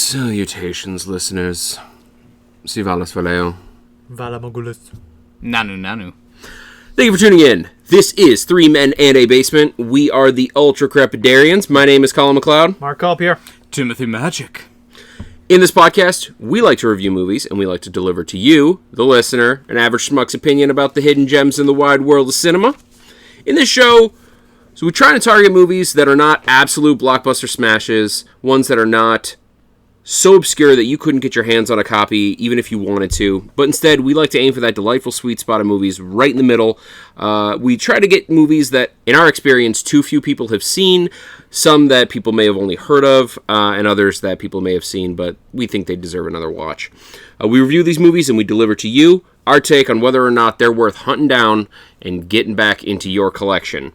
Salutations, listeners. Si valas valeo. Vala Mogulus. Nanu. Thank you for tuning in. This is Three Men and a Basement. We are the Ultra Crepidarians. My name is Colin McLeod. Mark Culp here. Timothy Magic. In this podcast, we like to review movies, and we like to deliver to you, the listener, an average schmuck's opinion about the hidden gems in the wide world of cinema. In this show, so we try to target movies that are not absolute blockbuster smashes, ones that are not so obscure that you couldn't get your hands on a copy even if you wanted to, but instead we like to aim for that delightful sweet spot of movies right in the middle. We try to get movies that, in our experience, too few people have seen, some that people may have only heard of, and others that people may have seen, but we think they deserve another watch. We review these movies and we deliver to you our take on whether or not they're worth hunting down and getting back into your collection.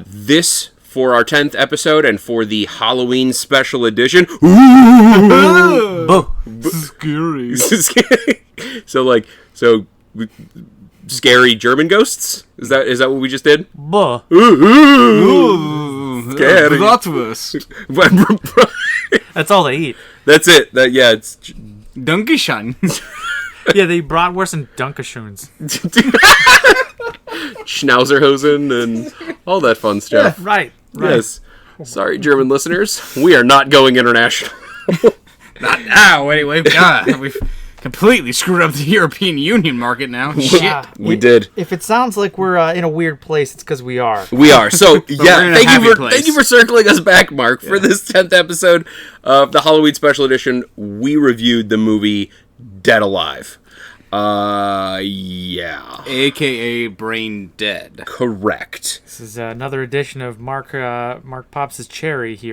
This for our 10th episode and for the Halloween special edition. Scary. So scary German ghosts? Is that what we just did? Buh. Scary. Bratwurst. That's all they eat. That's it. It's Dankeschön. Yeah, they bratwurst and Dunkashoons. Schnauzerhosen and all that fun stuff. Yeah, right. Yes. Sorry, German listeners. We are not going international. Not now, anyway. God, we've completely screwed up the European Union market now. Shit. We did. If it sounds like we're in a weird place, it's because we are. We are. So, we're in a thank you for circling us back, Mark. For this 10th episode of the Halloween special edition, we reviewed the movie Dead Alive. Yeah. AKA Braindead. Correct. This is another edition of Mark Pops' Cherry here.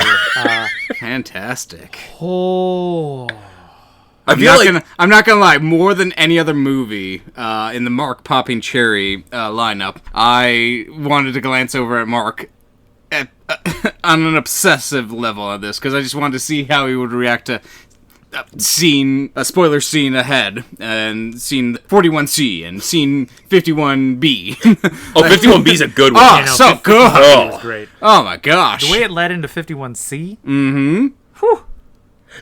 Fantastic. Oh. I'm not gonna lie. More than any other movie in the Mark Popping Cherry lineup, I wanted to glance over at Mark on an obsessive level on this because I just wanted to see how he would react to a spoiler scene ahead, and scene 41C and scene 51B. Oh, 51B is a good one. Oh, so good. It was great. Oh my gosh. The way it led into 51C. Mm-hmm. Whew.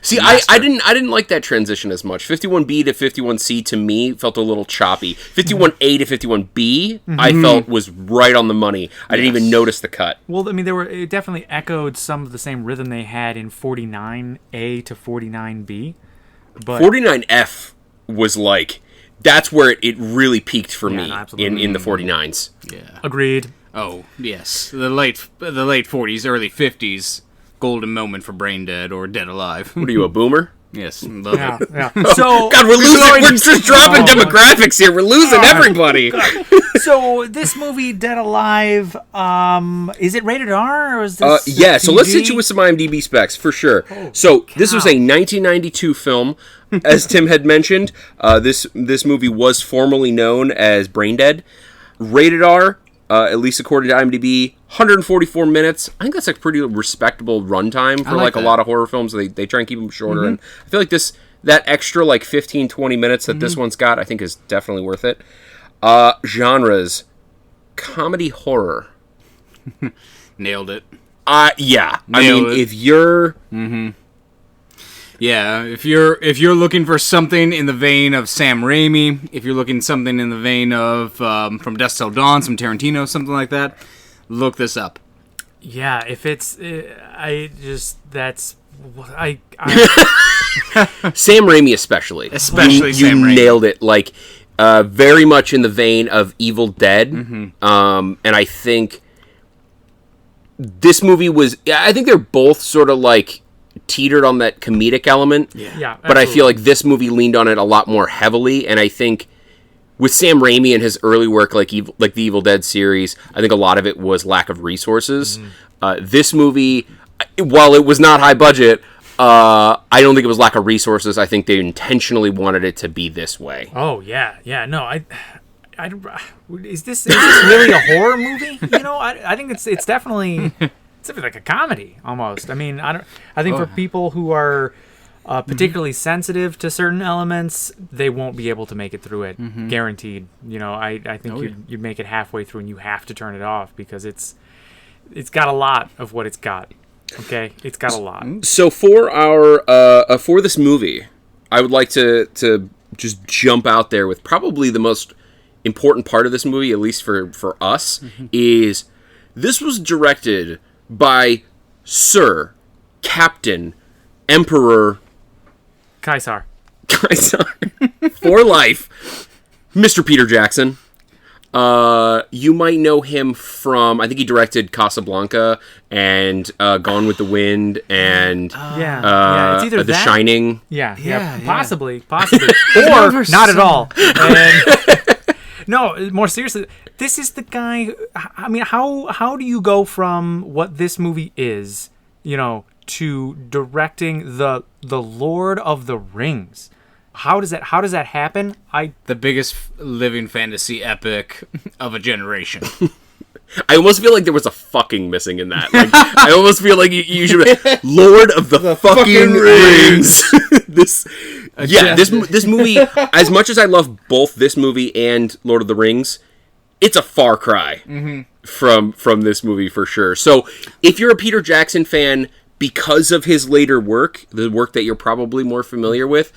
See, I didn't like that transition as much. 51B to 51C to me felt a little choppy. 51A to 51B I felt was right on the money. I didn't even notice the cut. Well, I mean, it definitely echoed some of the same rhythm they had in 49A to 49B. But 49F was like, that's where it really peaked for me absolutely. in the 49s. Yeah. Agreed. Oh yes, the late 40s, early 50s. Golden moment for Braindead or Dead Alive. What are you, a boomer? Yes, love it. Yeah. So God, we're losing. We're just dropping demographics here. We're losing everybody. So this movie, Dead Alive, is it rated R or is this? Yeah. So let's hit you with some IMDb specs for sure. So this was a 1992 film, as Tim had mentioned. This movie was formerly known as Braindead. Rated R. At least according to IMDb, 144 minutes. I think that's a pretty respectable runtime for like a lot of horror films. They try and keep them shorter, and I feel like that extra like 15-20 minutes that this one's got, I think is definitely worth it. Genres, comedy horror. Nailed it. Yeah. Nailed it. If you're Yeah, if you're looking for something in the vein of Sam Raimi, if you're looking something in the vein of From Dusk Till Dawn, some Tarantino, something like that, look this up. Yeah, if it's, Sam Raimi especially. Especially Sam Raimi. You nailed it. Like, very much in the vein of Evil Dead. And I think this movie I think they're both sort of like teetered on that comedic element. Yeah, but I feel like this movie leaned on it a lot more heavily, and I think with Sam Raimi and his early work, like the Evil Dead series, I think a lot of it was lack of resources. This movie, while it was not high budget, I don't think it was lack of resources. I think they intentionally wanted it to be this way. Oh yeah, no, is this really a horror movie? You know, I think it's definitely. It's like a comedy almost. I mean, I think for people who are particularly sensitive to certain elements, they won't be able to make it through it. Guaranteed. You know, I think you'd make it halfway through and you have to turn it off because it's got a lot of what it's got. Okay, it's got a lot. So for our for this movie, I would like to just jump out there with probably the most important part of this movie, at least for us, is this was directed by Sir Captain Emperor Kaisar. for life, Mr. Peter Jackson. You might know him from, I think he directed Casablanca and Gone with the Wind and It's either The that, Shining. Yeah, possibly, or not at all. And, no, more seriously, this is the guy. I mean, how do you go from what this movie is, to directing the Lord of the Rings? How does that happen? The biggest living fantasy epic of a generation. I almost feel like there was a fucking missing in that. Like, I almost feel like you should be Lord of the fucking Rings. This movie, as much as I love both this movie and Lord of the Rings, it's a far cry from this movie for sure. So if you're a Peter Jackson fan because of his later work, the work that you're probably more familiar with,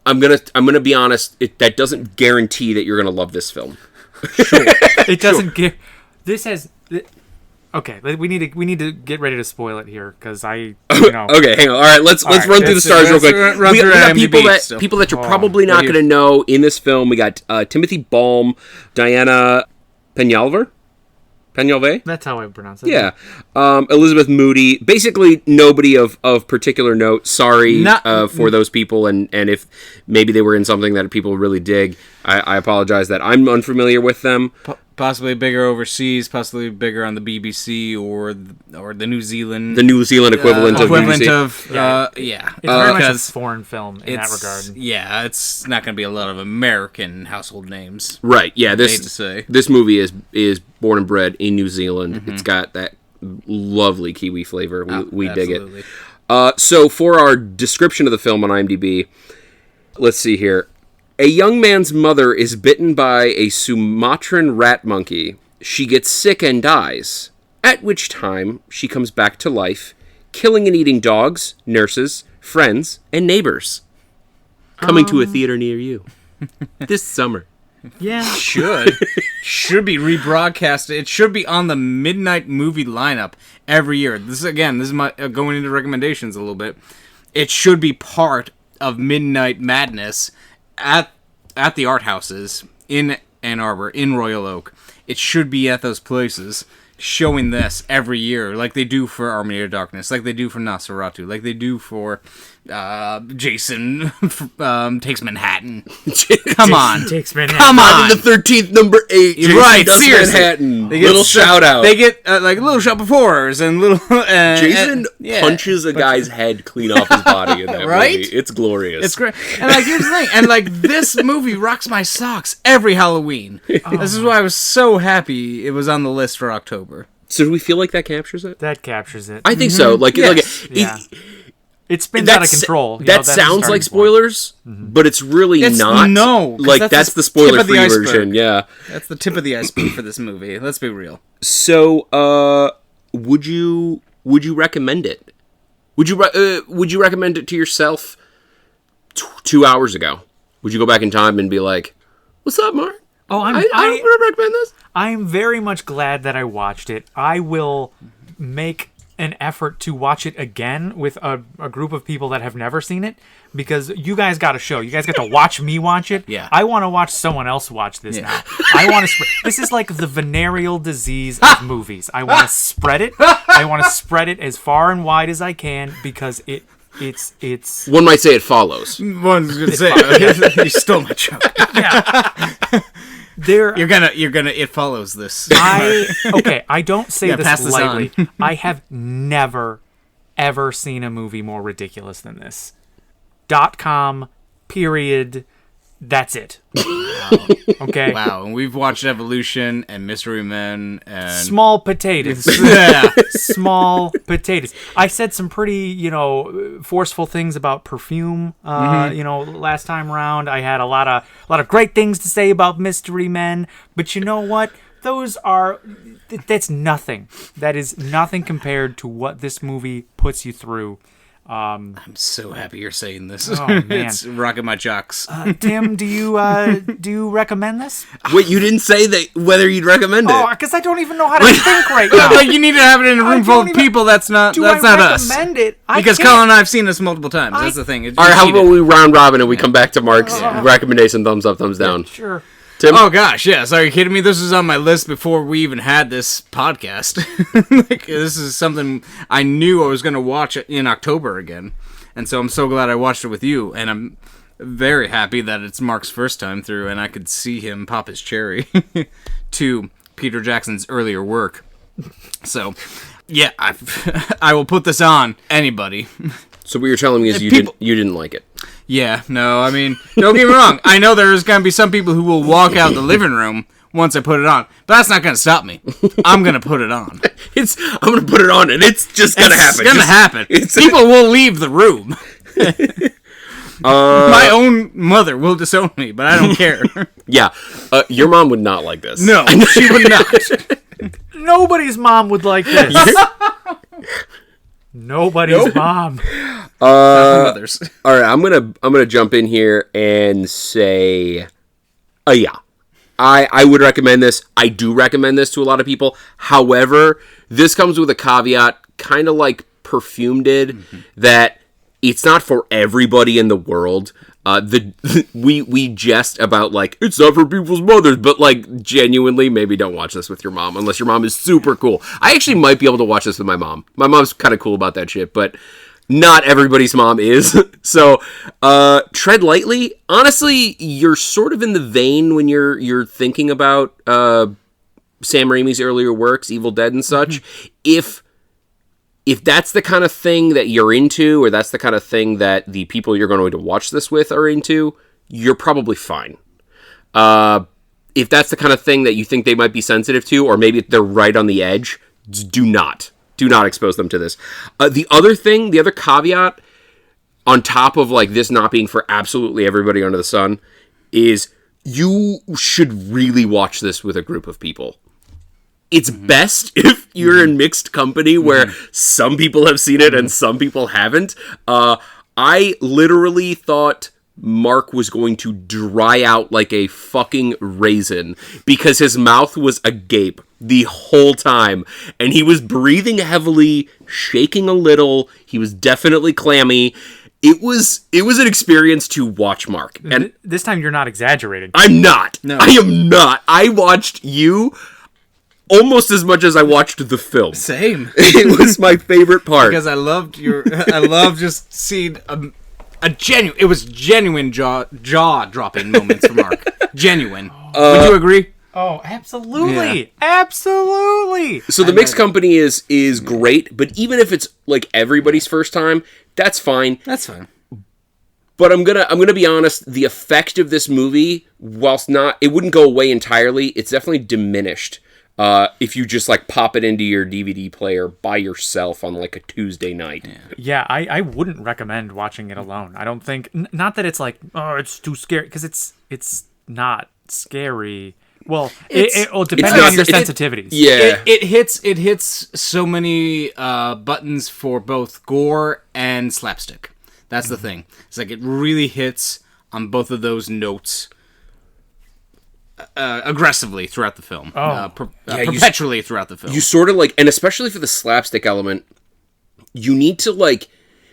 I'm gonna be honest. That doesn't guarantee that you're gonna love this film. Sure. It doesn't give. This has. Okay, we need to get ready to spoil it here because Okay, hang on. All right, let's run through the stars real quick. We got people that you're probably not gonna know in this film. We got Timothy Balme, Diana Penalver. That's how I pronounce it. Yeah. Elizabeth Moody. Basically, nobody of particular note. Sorry for those people, and if maybe they were in something that people really dig, I apologize that I'm unfamiliar with them. Possibly bigger overseas, possibly bigger on the BBC or the New Zealand. The New Zealand equivalent of BBC. It's very much a foreign film in that regard. Yeah, it's not going to be a lot of American household names. Right, yeah. This movie is born and bred in New Zealand. It's got that lovely Kiwi flavor. We dig it. So for our description of the film on IMDb, let's see here. A young man's mother is bitten by a Sumatran rat monkey. She gets sick and dies, at which time she comes back to life, killing and eating dogs, nurses, friends, and neighbors. Coming to a theater near you this summer. Yeah. Should be rebroadcasted. It should be on the midnight movie lineup every year. This is my going into recommendations a little bit. It should be part of Midnight Madness at the art houses in Ann Arbor, in Royal Oak. It should be at those places showing this every year, like they do for Army of Darkness, like they do for Nosferatu, like they do for Jason Takes Manhattan. Come on. Takes Manhattan. Come on. The 13th, number 8. Jason right, Does seriously. Manhattan. Little shout out. They get like little shot befores and little... Jason punches a guy's head clean off his body in that right? movie. It's glorious. It's great. And like, here's the thing. And like, this movie rocks my socks every Halloween. This is why I was so happy it was on the list for October. So do we feel like that captures it? That captures it. I think so. Like, Yes. It spins out of control. That sounds like spoilers, but it's really not. No. Like, that's the spoiler-free version, yeah. That's the tip of the iceberg for this movie. Let's be real. So, would you recommend it? Would you recommend it to yourself 2 hours ago? Would you go back in time and be like, "What's up, Mark? I would recommend this." I'm very much glad that I watched it. I will make an effort to watch it again with a group of people that have never seen it, because you guys got a show. You guys get to watch me watch it. Yeah. I want to watch someone else watch this now. I want to. This is like the venereal disease of movies. I want to spread it. I want to spread it as far and wide as I can because it's. One might say it follows. One's gonna say you stole my joke. Yeah. You're gonna it follows this. I don't say pass this this lightly. on. I have never ever seen a movie more ridiculous than this. .com period. That's it. Wow. Okay. Wow, and we've watched Evolution and Mystery Men and Small potatoes. Yeah. Small potatoes. I said some pretty, forceful things about Perfume. Last time around, I had a lot of great things to say about Mystery Men. But you know what? those are that's nothing. That is nothing compared to what this movie puts you through. I'm so happy you're saying this. Oh, man. It's rocking my jocks. Tim, do you recommend this? Wait, you didn't say that whether you'd recommend it. Oh, because I don't even know how to think right now. Like you need to have it in a room full of people. That's not us. Recommend it? Because Colin and I have seen this multiple times. That's the thing. All right, how about we round robin and we come back to Mark's recommendation? Thumbs up, thumbs down. Sure. Tim? Oh gosh, yes. Are you kidding me? This was on my list before we even had this podcast. Like, this is something I knew I was going to watch in October again, and so I'm so glad I watched it with you. And I'm very happy that it's Mark's first time through, and I could see him pop his cherry to Peter Jackson's earlier work. So, yeah, I will put this on anybody. So what you're telling me is you didn't like it. Yeah, no, I mean, don't get me wrong. I know there's going to be some people who will walk out the living room once I put it on, but that's not going to stop me. I'm going to put it on. I'm going to put it on, and it's just going to happen. It's going to happen. People will leave the room. My own mother will disown me, but I don't care. Yeah, your mom would not like this. No, she would not. Nobody's mom would like this. Nobody's mom. Mothers. All right, I'm gonna jump in here and say, yeah, I would recommend this. I do recommend this to a lot of people. However, this comes with a caveat, kind of like Perfume did, that it's not for everybody in the world. We jest about, like, it's not for people's mothers, but, like, genuinely, maybe don't watch this with your mom, unless your mom is super cool. I actually might be able to watch this with my mom. My mom's kind of cool about that shit, but not everybody's mom is. So, tread lightly. Honestly, you're sort of in the vein when you're thinking about Sam Raimi's earlier works, Evil Dead and such. If that's the kind of thing that you're into, or that's the kind of thing that the people you're going to watch this with are into, you're probably fine. If that's the kind of thing that you think they might be sensitive to, or maybe they're right on the edge, do not expose them to this. The other caveat, on top of, like, this not being for absolutely everybody under the sun, is you should really watch this with a group of people. It's best if you're in mixed company where some people have seen it and some people haven't. I literally thought Mark was going to dry out like a fucking raisin because his mouth was agape the whole time. And he was breathing heavily, shaking a little. He was definitely clammy. It was an experience to watch Mark. And this time you're not exaggerating. I'm not. No. I am not. I watched you almost as much as I watched the film. Same. It was my favorite part. Because I loved just seeing a genuine jaw-dropping moments from Mark. Genuine. Would you agree? Oh, absolutely. Yeah. Absolutely. So the mixed company is great, but even if it's like everybody's first time, that's fine. That's fine. But I'm gonna be honest, the effect of this movie, whilst it wouldn't go away entirely, it's definitely diminished. If you just, like, pop it into your DVD player by yourself on, like, a Tuesday night. Yeah, I wouldn't recommend watching it alone. I don't think... Not that it's like, oh, it's too scary, because it's not scary. Well, depending on your sensitivities. It hits so many buttons for both gore and slapstick. That's the thing. It's like it really hits on both of those notes aggressively throughout the film. Perpetually throughout the film. You sort of, like, and especially for the slapstick element, you need to, like,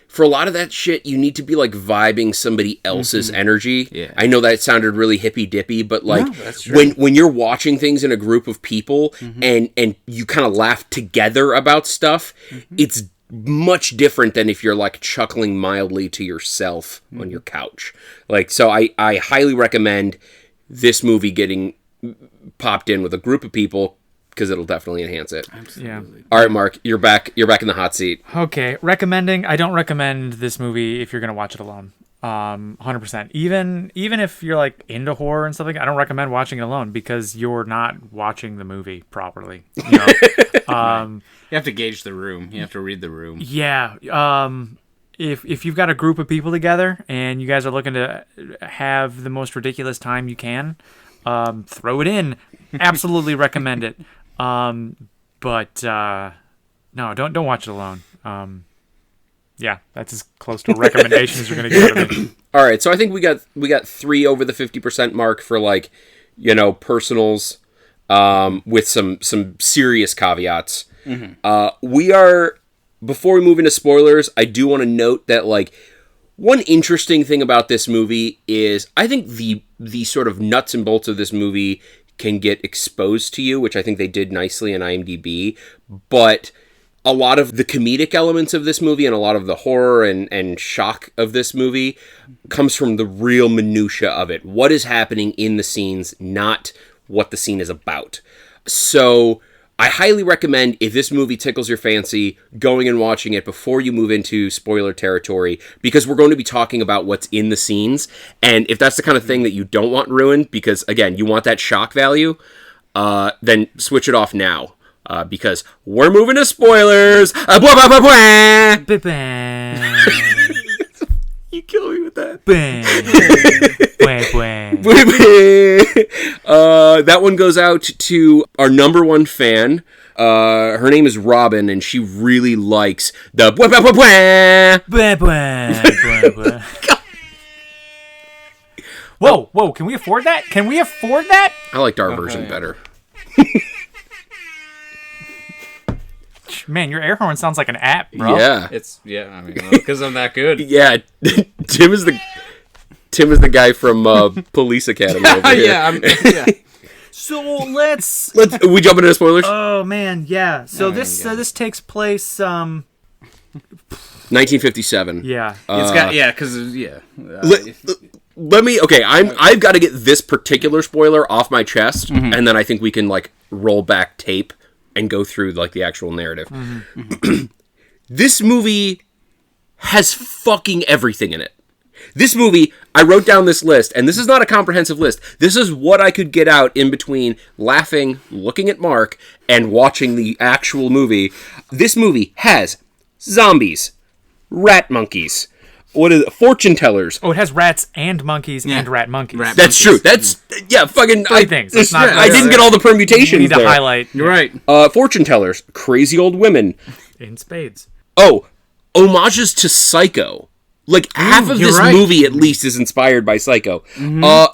for a lot of that shit, you need to be, like, vibing somebody else's energy. Yeah. I know that sounded really hippy-dippy, but, like, that's true. when you're watching things in a group of people and you kind of laugh together about stuff, it's much different than if you're, like, chuckling mildly to yourself on your couch. Like, so I highly recommend this movie getting popped in with a group of people, because it'll definitely enhance it. Absolutely. Yeah. All right, Mark, you're back in the hot seat. Okay, recommending. I don't recommend this movie if you're gonna watch it alone. 100%. Even if you're, like, into horror and stuff like that, I don't recommend watching it alone because you're not watching the movie properly. You know? You have to gauge the room. You have to read the room. Yeah. If you've got a group of people together and you guys are looking to have the most ridiculous time you can, throw it in. Absolutely recommend it. But no, don't watch it alone. Yeah, that's as close to a recommendation as you're gonna get out of it. All right, so I think we got 3 over the 50% mark for like, personals, with some serious caveats. We are, before we move into spoilers, I do want to note that like one interesting thing about this movie is I think the sort of nuts and bolts of this movie can get exposed to you, which I think they did nicely in IMDb, but a lot of the comedic elements of this movie and a lot of the horror and shock of this movie comes from the real minutia of it. What is happening in the scenes, not what the scene is about. So I highly recommend, if this movie tickles your fancy, going and watching it before you move into spoiler territory, because we're going to be talking about what's in the scenes. And if that's the kind of thing that you don't want ruined, because again, you want that shock value, then switch it off now. Because we're moving to spoilers. You kill me with that. That one goes out to our number one fan. Her name is Robin, and she really likes the. Whoa! Can we afford that? I liked our version better. Man, your air horn sounds like an app, bro. Yeah. Because I'm that good. Yeah. Tim is the guy from Police Academy over here. Yeah. So let's we jump into spoilers? Oh man, yeah. So this takes place 1957. Yeah. Let me I've got to get this particular spoiler off my chest, and then I think we can like roll back tape and go through like the actual narrative. This movie has fucking everything in it. This movie, I wrote down this list, and this is not a comprehensive list. This is what I could get out in between laughing, looking at Mark, and watching the actual movie. This movie has zombies, rat monkeys, fortune tellers. Oh, it has rats and monkeys and rat monkeys. That's true. That's fucking three things. I didn't get all the permutations. You need to there. highlight. You're right. Fortune tellers, crazy old women, in spades. Oh, homages to Psycho. Like half of this movie at least is inspired by Psycho.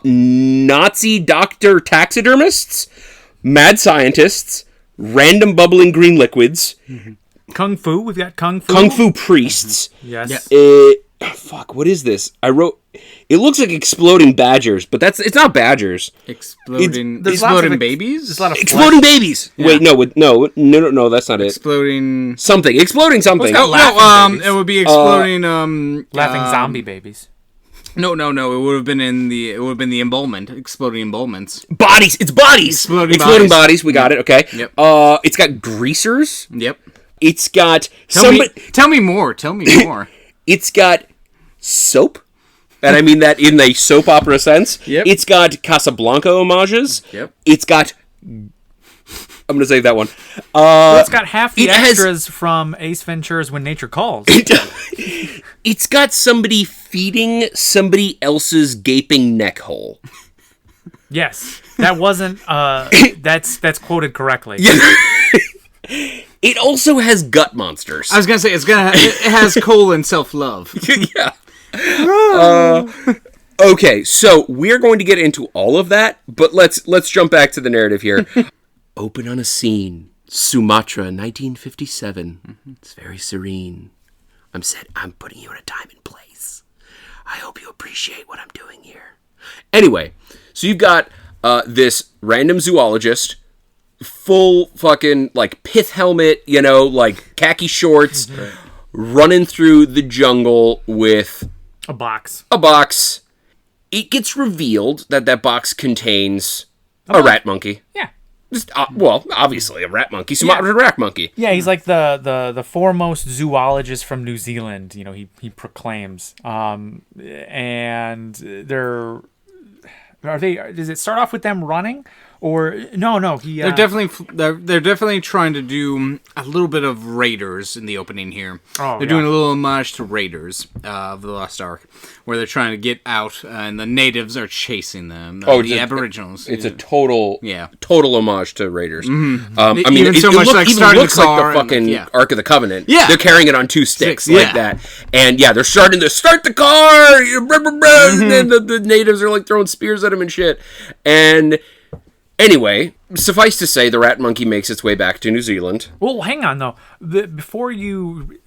Nazi doctor taxidermists, mad scientists, random bubbling green liquids, Kung Fu. We've got Kung Fu. Kung Fu priests. Yes. Fuck, what is this? I wrote. It looks like exploding badgers, but it's not badgers. Exploding babies. There's a lot of exploding babies. Yeah. Wait, no, that's not exploding something. It would be exploding. Laughing zombie babies. No. It would have been the embalment. Exploding embalments. Bodies. It's bodies. Exploding bodies. We got it. Okay. Yep. It's got greasers. Yep. It's got Tell me more. It's got soap. And I mean that in the soap opera sense. Yep. It's got Casablanca homages. Yep. It's got. I'm going to save that one. It's got half the extras from Ace Ventura's When Nature Calls. It's got somebody feeding somebody else's gaping neck hole. Yes, that wasn't. That's quoted correctly. Yeah. It also has gut monsters. I was gonna say it has colon self-love. Yeah. Okay, so we're going to get into all of that, but let's jump back to the narrative here. Open on a scene, Sumatra, 1957. It's very serene. I'm putting you in a time and place. I hope you appreciate what I'm doing here. Anyway, so you've got this random zoologist, full fucking like pith helmet, like khaki shorts, running through the jungle with a box. It gets revealed that box contains a rat monkey. Yeah. Just, obviously a rat monkey. Sumatra rat monkey. Yeah, he's like the foremost zoologist from New Zealand. He proclaims. And does it start off with them running, Or no, he. They're definitely trying to do a little bit of Raiders in the opening here. They're doing a little homage to Raiders of the Lost Ark, where they're trying to get out and the natives are chasing them. The Aboriginals. It's a total homage to Raiders. Mm-hmm. I mean, even so much like starting looks the car like the fucking Ark of the Covenant. Yeah, they're carrying it on two sticks like that, and they're starting to start the car, and then the natives are like throwing spears at him and shit, and. Anyway, suffice to say, the rat monkey makes its way back to New Zealand. Well, hang on, though. Before you...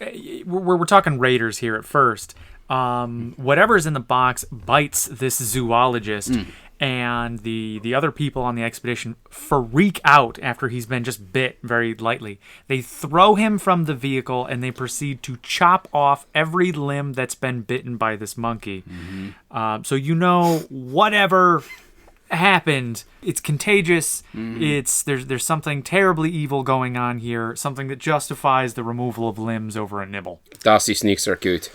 We're talking Raiders here at first. Whatever's in the box bites this zoologist, and the other people on the expedition freak out after he's been just bit very lightly. They throw him from the vehicle, and they proceed to chop off every limb that's been bitten by this monkey. So whatever... happened, it's contagious. There's something terribly evil going on here, something that justifies the removal of limbs over a nibble. Das ist nicht sehr gut.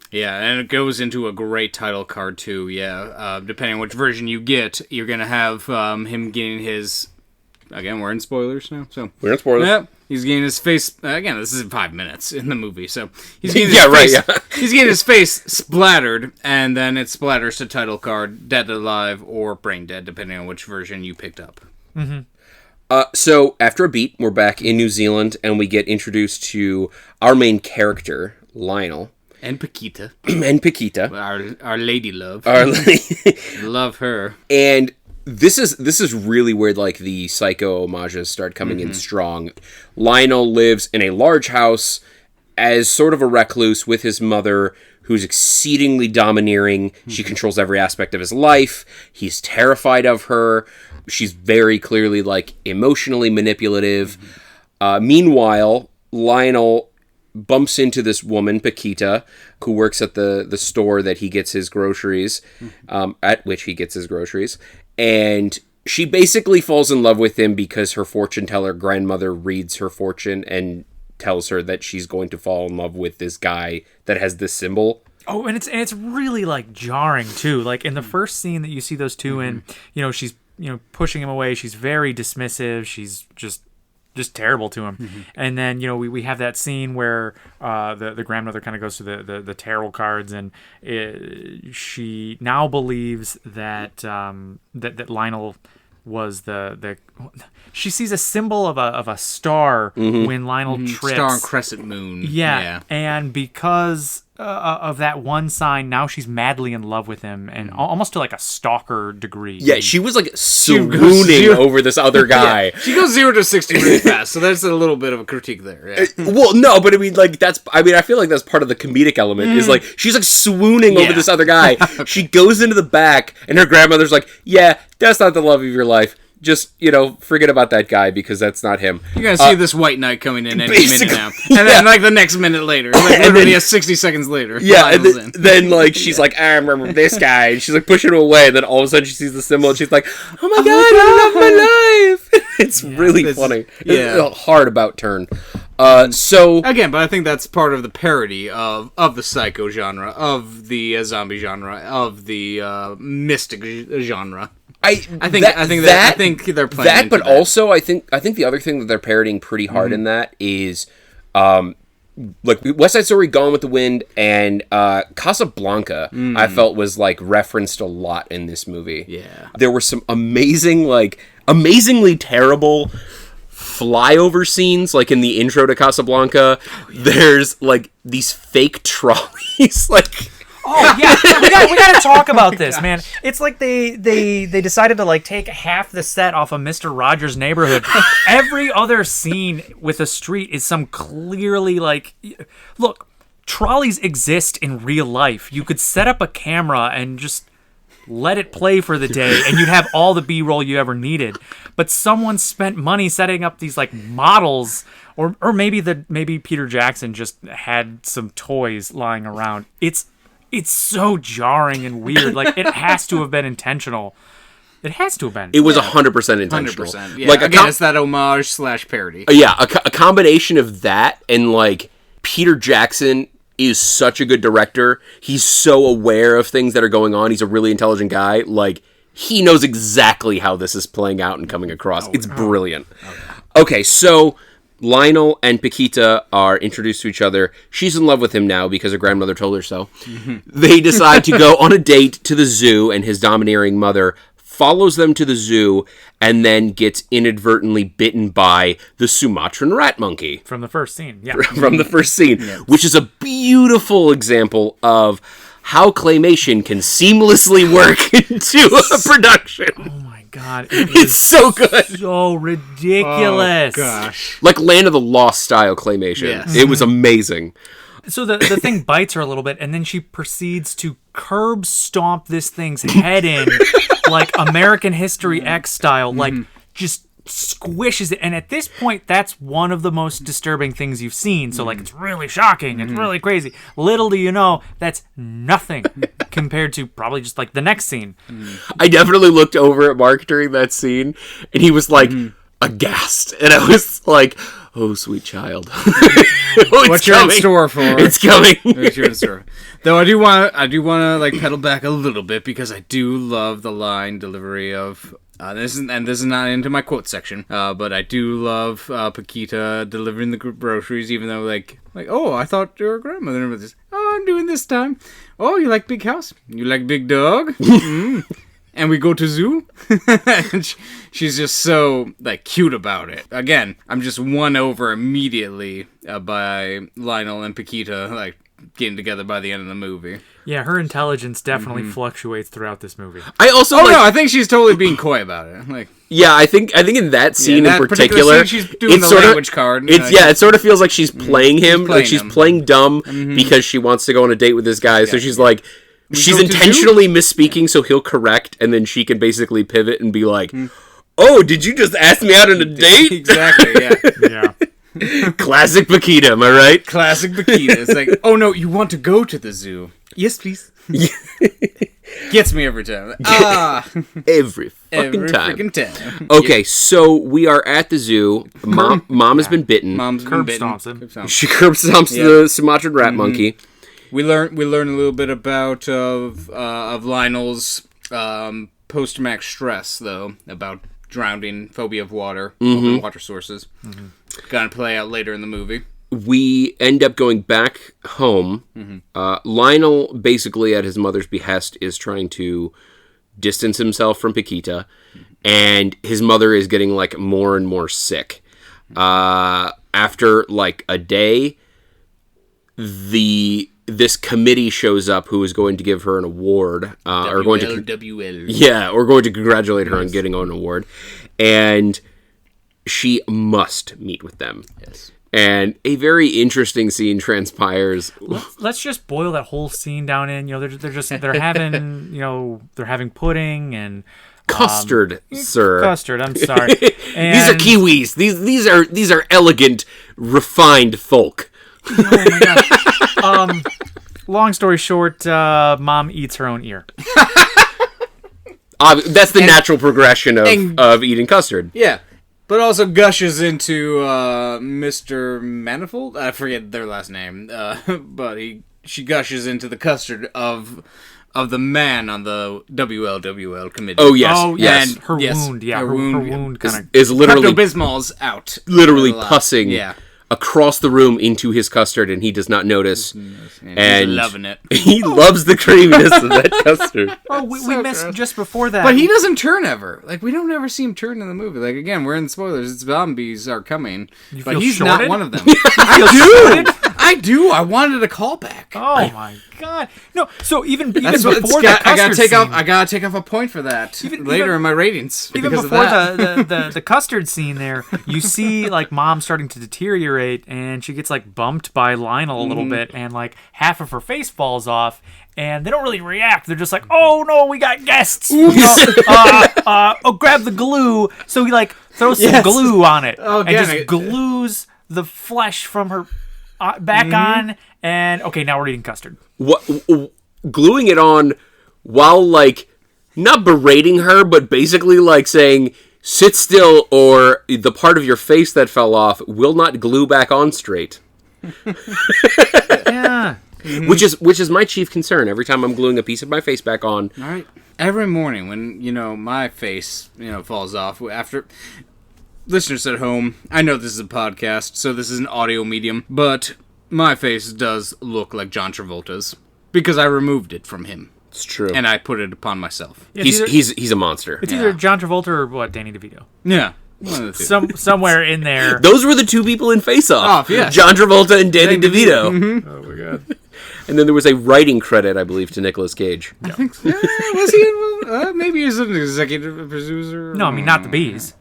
Yeah, and it goes into a great title card too. Depending on which version you get, you're gonna have him getting his. Again, we're in spoilers now, so we're in spoilers. Yep. He's getting his face again. This is in 5 minutes in the movie, so he's getting his face, he's getting his face splattered, and then it splatters to title card, Dead Alive or Braindead, depending on which version you picked up. So after a beat, we're back in New Zealand, and we get introduced to our main character, Lionel. And Paquita. Our lady love. Love her. And this is really where like the psycho homages start coming in strong. Lionel lives in a large house as sort of a recluse with his mother, who's exceedingly domineering. She controls every aspect of his life. He's terrified of her. She's very clearly like emotionally manipulative. Meanwhile, Lionel bumps into this woman, Paquita, who works at the store that he gets his groceries, at which he gets his groceries. And she basically falls in love with him because her fortune teller grandmother reads her fortune and tells her that she's going to fall in love with this guy that has this symbol. Oh, and it's really like jarring too. Like in the first scene that you see those two in, she's pushing him away. She's very dismissive. She's just terrible to him. And then we have that scene where the grandmother kind of goes through the tarot cards, and she now believes that that Lionel was the she sees a symbol of a star when Lionel trips. Star and crescent moon. Yeah. And because of that one sign, now she's madly in love with him, and almost to like a stalker degree. Yeah, she was like swooning over this other guy. She goes 0 to 60 really fast, so that's a little bit of a critique there. Yeah. Well, no, but I mean, like I feel like that's part of the comedic element. Is like she's like swooning over this other guy. She goes into the back, and her grandmother's like, "Yeah, that's not the love of your life. Just, forget about that guy because that's not him." You're going to see this white knight coming in any minute now. And then, like, the next minute later, like, literally 60 seconds later. Yeah, and then like, she's like, I remember this guy. And she's, like, pushing him away. And then all of a sudden she sees the symbol and she's like, oh my God, I love my life. It's really funny. It's a hard about turn. So again, but I think that's part of the parody of the psycho genre, of the zombie genre, of the mystic genre. I think they're playing that, but also I think the other thing that they're parodying pretty hard in that is, like West Side Story, Gone with the Wind, and Casablanca. I felt was like referenced a lot in this movie. Yeah, there were some amazingly terrible flyover scenes, like in the intro to Casablanca. There's like these fake trolleys, like. Oh yeah, we got to talk about this, man. It's like they decided to like take half the set off of Mr. Rogers' Neighborhood. Every other scene with a street is some clearly like, look, trolleys exist in real life. You could set up a camera and just let it play for the day, and you'd have all the B-roll you ever needed. But someone spent money setting up these like models, or maybe Peter Jackson just had some toys lying around. It's so jarring and weird. Like, it has to have been intentional. It has to have been. It was 100% intentional. 100%. Yeah. Like, again, it's that homage / parody. Yeah, a combination of that and, like, Peter Jackson is such a good director. He's so aware of things that are going on. He's a really intelligent guy. Like, he knows exactly how this is playing out and coming across. It's brilliant. Okay, so Lionel and Paquita are introduced to each other. She's in love with him now because her grandmother told her so. They decide to go on a date to the zoo, and his domineering mother follows them to the zoo and then gets inadvertently bitten by the Sumatran rat monkey. From the first scene, yeah. From the first scene, which is a beautiful example of how claymation can seamlessly work into a production. Oh my god. It's so good. So ridiculous. Oh, gosh. Like Land of the Lost style claymation. Yes. It was amazing. So the thing bites her a little bit, and then she proceeds to curb stomp this thing's head in, like American History X style, like just squishes it. And at this point, that's one of the most disturbing things you've seen. So like, it's really shocking. It's really crazy. Little do you know, that's nothing compared to probably just like the next scene. I definitely looked over at Mark during that scene, and he was like aghast. And I was like, oh, sweet child. What you're in store for? It's coming. What you're in store. Though I do want to like pedal back a little bit because I do love the line delivery of this is not into my quote section, but I do love Paquita delivering the groceries, even though like oh, I thought your grandmother was this. Oh, I'm doing this time. Oh, you like big house? You like big dog? And we go to zoo, and she's just so like cute about it. Again, I'm just won over immediately by Lionel and Paquita like getting together by the end of the movie. Yeah, her intelligence definitely fluctuates throughout this movie. I also no, I think she's totally being coy about it. Like, yeah, I think in that scene in particular, scene, she's doing the language card. It sort of feels like she's playing him, she's him. Playing dumb because she wants to go on a date with this guy. So she's like. She's intentionally misspeaking so he'll correct, and then she can basically pivot and be like, oh, did you just ask me out on a date? Exactly, yeah. Yeah. Classic Paquita, am I right? Classic Paquita. It's like, oh no, you want to go to the zoo? Yes, please. Gets me every time. Every fucking time. Freaking time. Okay, so we are at the zoo. Mom has been bitten. Mom's Curb been bitten. stomps him. Curb stomps. She curb stomps the Sumatran rat monkey. We learn a little bit about of Lionel's post-traumatic stress, though, about drowning, phobia of water, open water sources. Gonna play out later in the movie. We end up going back home. Lionel, basically at his mother's behest, is trying to distance himself from Paquita, and his mother is getting like more and more sick. After like a day, this committee shows up who is going to give her an award, or going to congratulate her on getting an award, and she must meet with them. Yes. And a very interesting scene transpires. Let's just boil that whole scene down in, they're having, they're having pudding and custard, sir. Custard, I'm sorry. And these are Kiwis. These are elegant, refined folk. oh my god. Long story short, Mom eats her own ear. That's the natural progression of eating custard. Yeah. But also gushes into Mr. Manifold. I forget their last name. But she gushes into the custard of the man on the WLWL committee. Oh yes, yes. And Her wound, yeah, her wound kind of is literally Pepto-Bismol's out. Literally pussing across the room into his custard, and he does not notice. And he's loving it. He loves the creaminess of that custard. Oh, we missed just before that. But he doesn't turn ever. Like, we don't ever see him turn in the movie. Like, again, we're in spoilers. It's zombies are coming. But he's shorted? not one of them. I do. I wanted a callback. Oh my god. No, so even That's before the custard scene, I gotta take off a point for that later in my ratings. Even before the custard scene there, you see like Mom starting to deteriorate, and she gets like bumped by Lionel a little bit, and like half of her face falls off, and they don't really react. They're just like, oh no, we got guests. Grab the glue. So he like throws some glue on it and just glues the flesh from her back on, and okay, now we're eating custard. What, gluing it on while like not berating her, but basically like saying, sit still or the part of your face that fell off will not glue back on straight. Yeah. Which is my chief concern. Every time I'm gluing a piece of my face back on, all right, every morning when, my face, falls off after... Listeners at home, I know this is a podcast, so this is an audio medium, but my face does look like John Travolta's because I removed it from him. It's true. And I put it upon myself. Yeah, he's a monster. It's either John Travolta or what, Danny DeVito. Yeah. One of the two. Somewhere in there. Those were the two people in Face Off. Yeah. John Travolta and Danny DeVito. Mm-hmm. Oh my god. And then there was a writing credit, I believe, to Nicolas Cage. I think so. Was he involved? Maybe he was an executive producer. No, I mean, not the bees.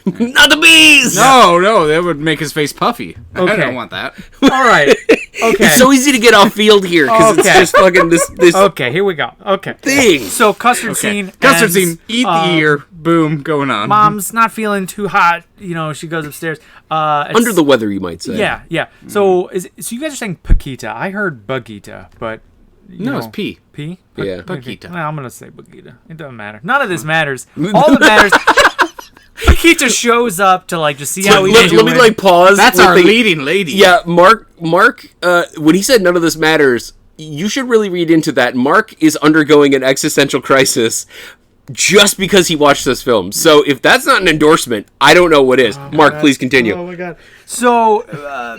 Not the bees! No, that would make his face puffy. Okay. I don't want that. All right. Okay. It's so easy to get off field here because it's just fucking this Okay, here we go. Okay. thing. So custard scene. Custard ends, scene. Eat the ear. Boom. Going on. Mom's not feeling too hot. She goes upstairs. Under the weather, you might say. Yeah. So you guys are saying Paquita. I heard Baguita, but No, it's P. P. Yeah. Paquita. Well, I'm gonna say Baguita. It doesn't matter. None of this matters. All that matters. Paquita shows up to just see how he's doing. Let me pause. That's our leading lady. Yeah, Mark. When he said none of this matters, you should really read into that. Mark is undergoing an existential crisis just because he watched this film. So if that's not an endorsement, I don't know what is. Mark, please continue. Oh my god. So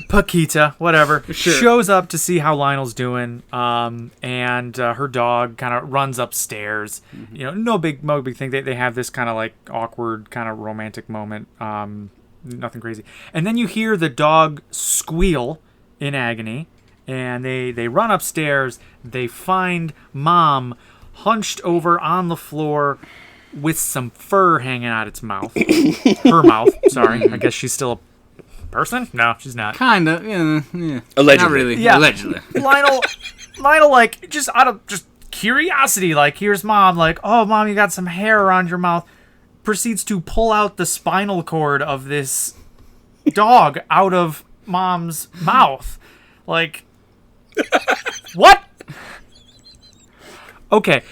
Paquita, whatever, shows up to see how Lionel's doing, and her dog kind of runs upstairs. No big thing. They have this kind of awkward kind of romantic moment. Nothing crazy. And then you hear the dog squeal in agony, and they run upstairs. They find Mom hunched over on the floor with some fur hanging out its mouth. Her mouth, sorry. I guess she's still a person? No, she's not. Kinda, yeah. Allegedly. Not really. Yeah. Allegedly. Lionel, just out of just curiosity, here's Mom, oh, Mom, you got some hair around your mouth. Proceeds to pull out the spinal cord of this dog out of Mom's mouth. What? Okay.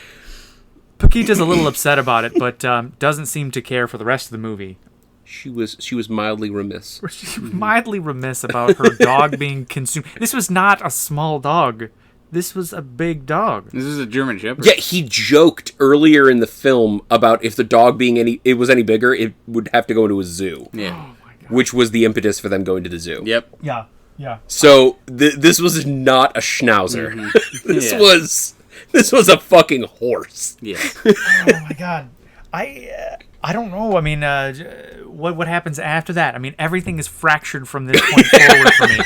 Paquita's a little upset about it, but doesn't seem to care for the rest of the movie. She was mildly remiss. She's mildly remiss about her dog being consumed. This was not a small dog. This was a big dog. This is a German Shepherd. Yeah, he joked earlier in the film about if the dog was any bigger, it would have to go into a zoo. Yeah. Oh my god. Which was the impetus for them going to the zoo. Yep. Yeah. So this was not a schnauzer. Mm-hmm. This was a fucking horse. Yeah. Oh my god. I don't know. I mean, what happens after that? I mean, everything is fractured from this point forward for me.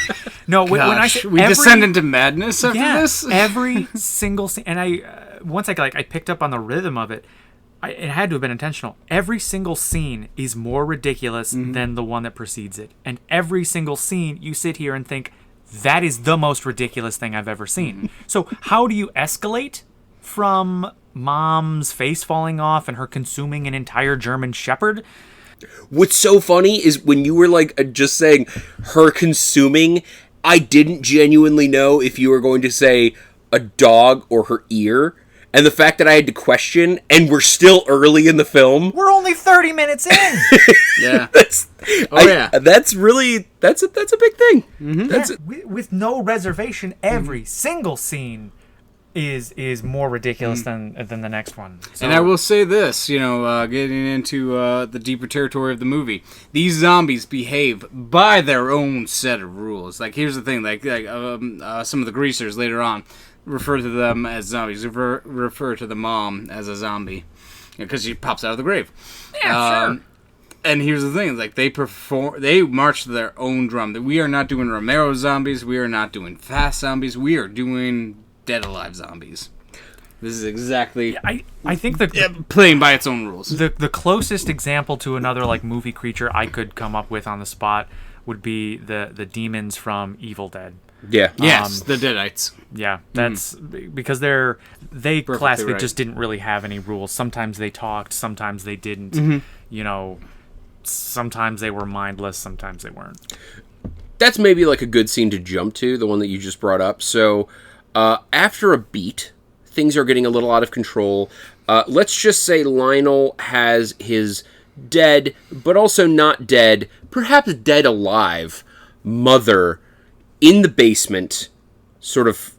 No, when I say we descend into madness after this. Every single scene, and once I picked up on the rhythm of it. It had to have been intentional. Every single scene is more ridiculous than the one that precedes it, and every single scene you sit here and think that is the most ridiculous thing I've ever seen. So how do you escalate from Mom's face falling off and her consuming an entire German Shepherd? What's so funny is when you were just saying her consuming, I didn't genuinely know if you were going to say a dog or her ear. And the fact that I had to question, and we're still early in the film. We're only 30 minutes in. Yeah. That's a big thing. Mm-hmm. With no reservation, every single scene is more ridiculous than the next one. So, and I will say this, getting into the deeper territory of the movie, these zombies behave by their own set of rules. Here's the thing, some of the greasers later on refer to them as zombies. Refer to the mom as a zombie because she pops out of the grave. Yeah, sure. And here's the thing: they march to their own drum. We are not doing Romero zombies. We are not doing fast zombies. We are doing dead alive zombies. This is exactly. Yeah, I think playing by its own rules. The closest example to another movie creature I could come up with on the spot would be the demons from Evil Dead. Yeah. Yes, the Deadites. Yeah, that's because they classically just didn't really have any rules. Sometimes they talked, sometimes they didn't. Mm-hmm. Sometimes they were mindless, sometimes they weren't. That's maybe a good scene to jump to, the one that you just brought up. So, after a beat, things are getting a little out of control. Let's just say Lionel has his dead, but also not dead, perhaps dead alive, mother in the basement, sort of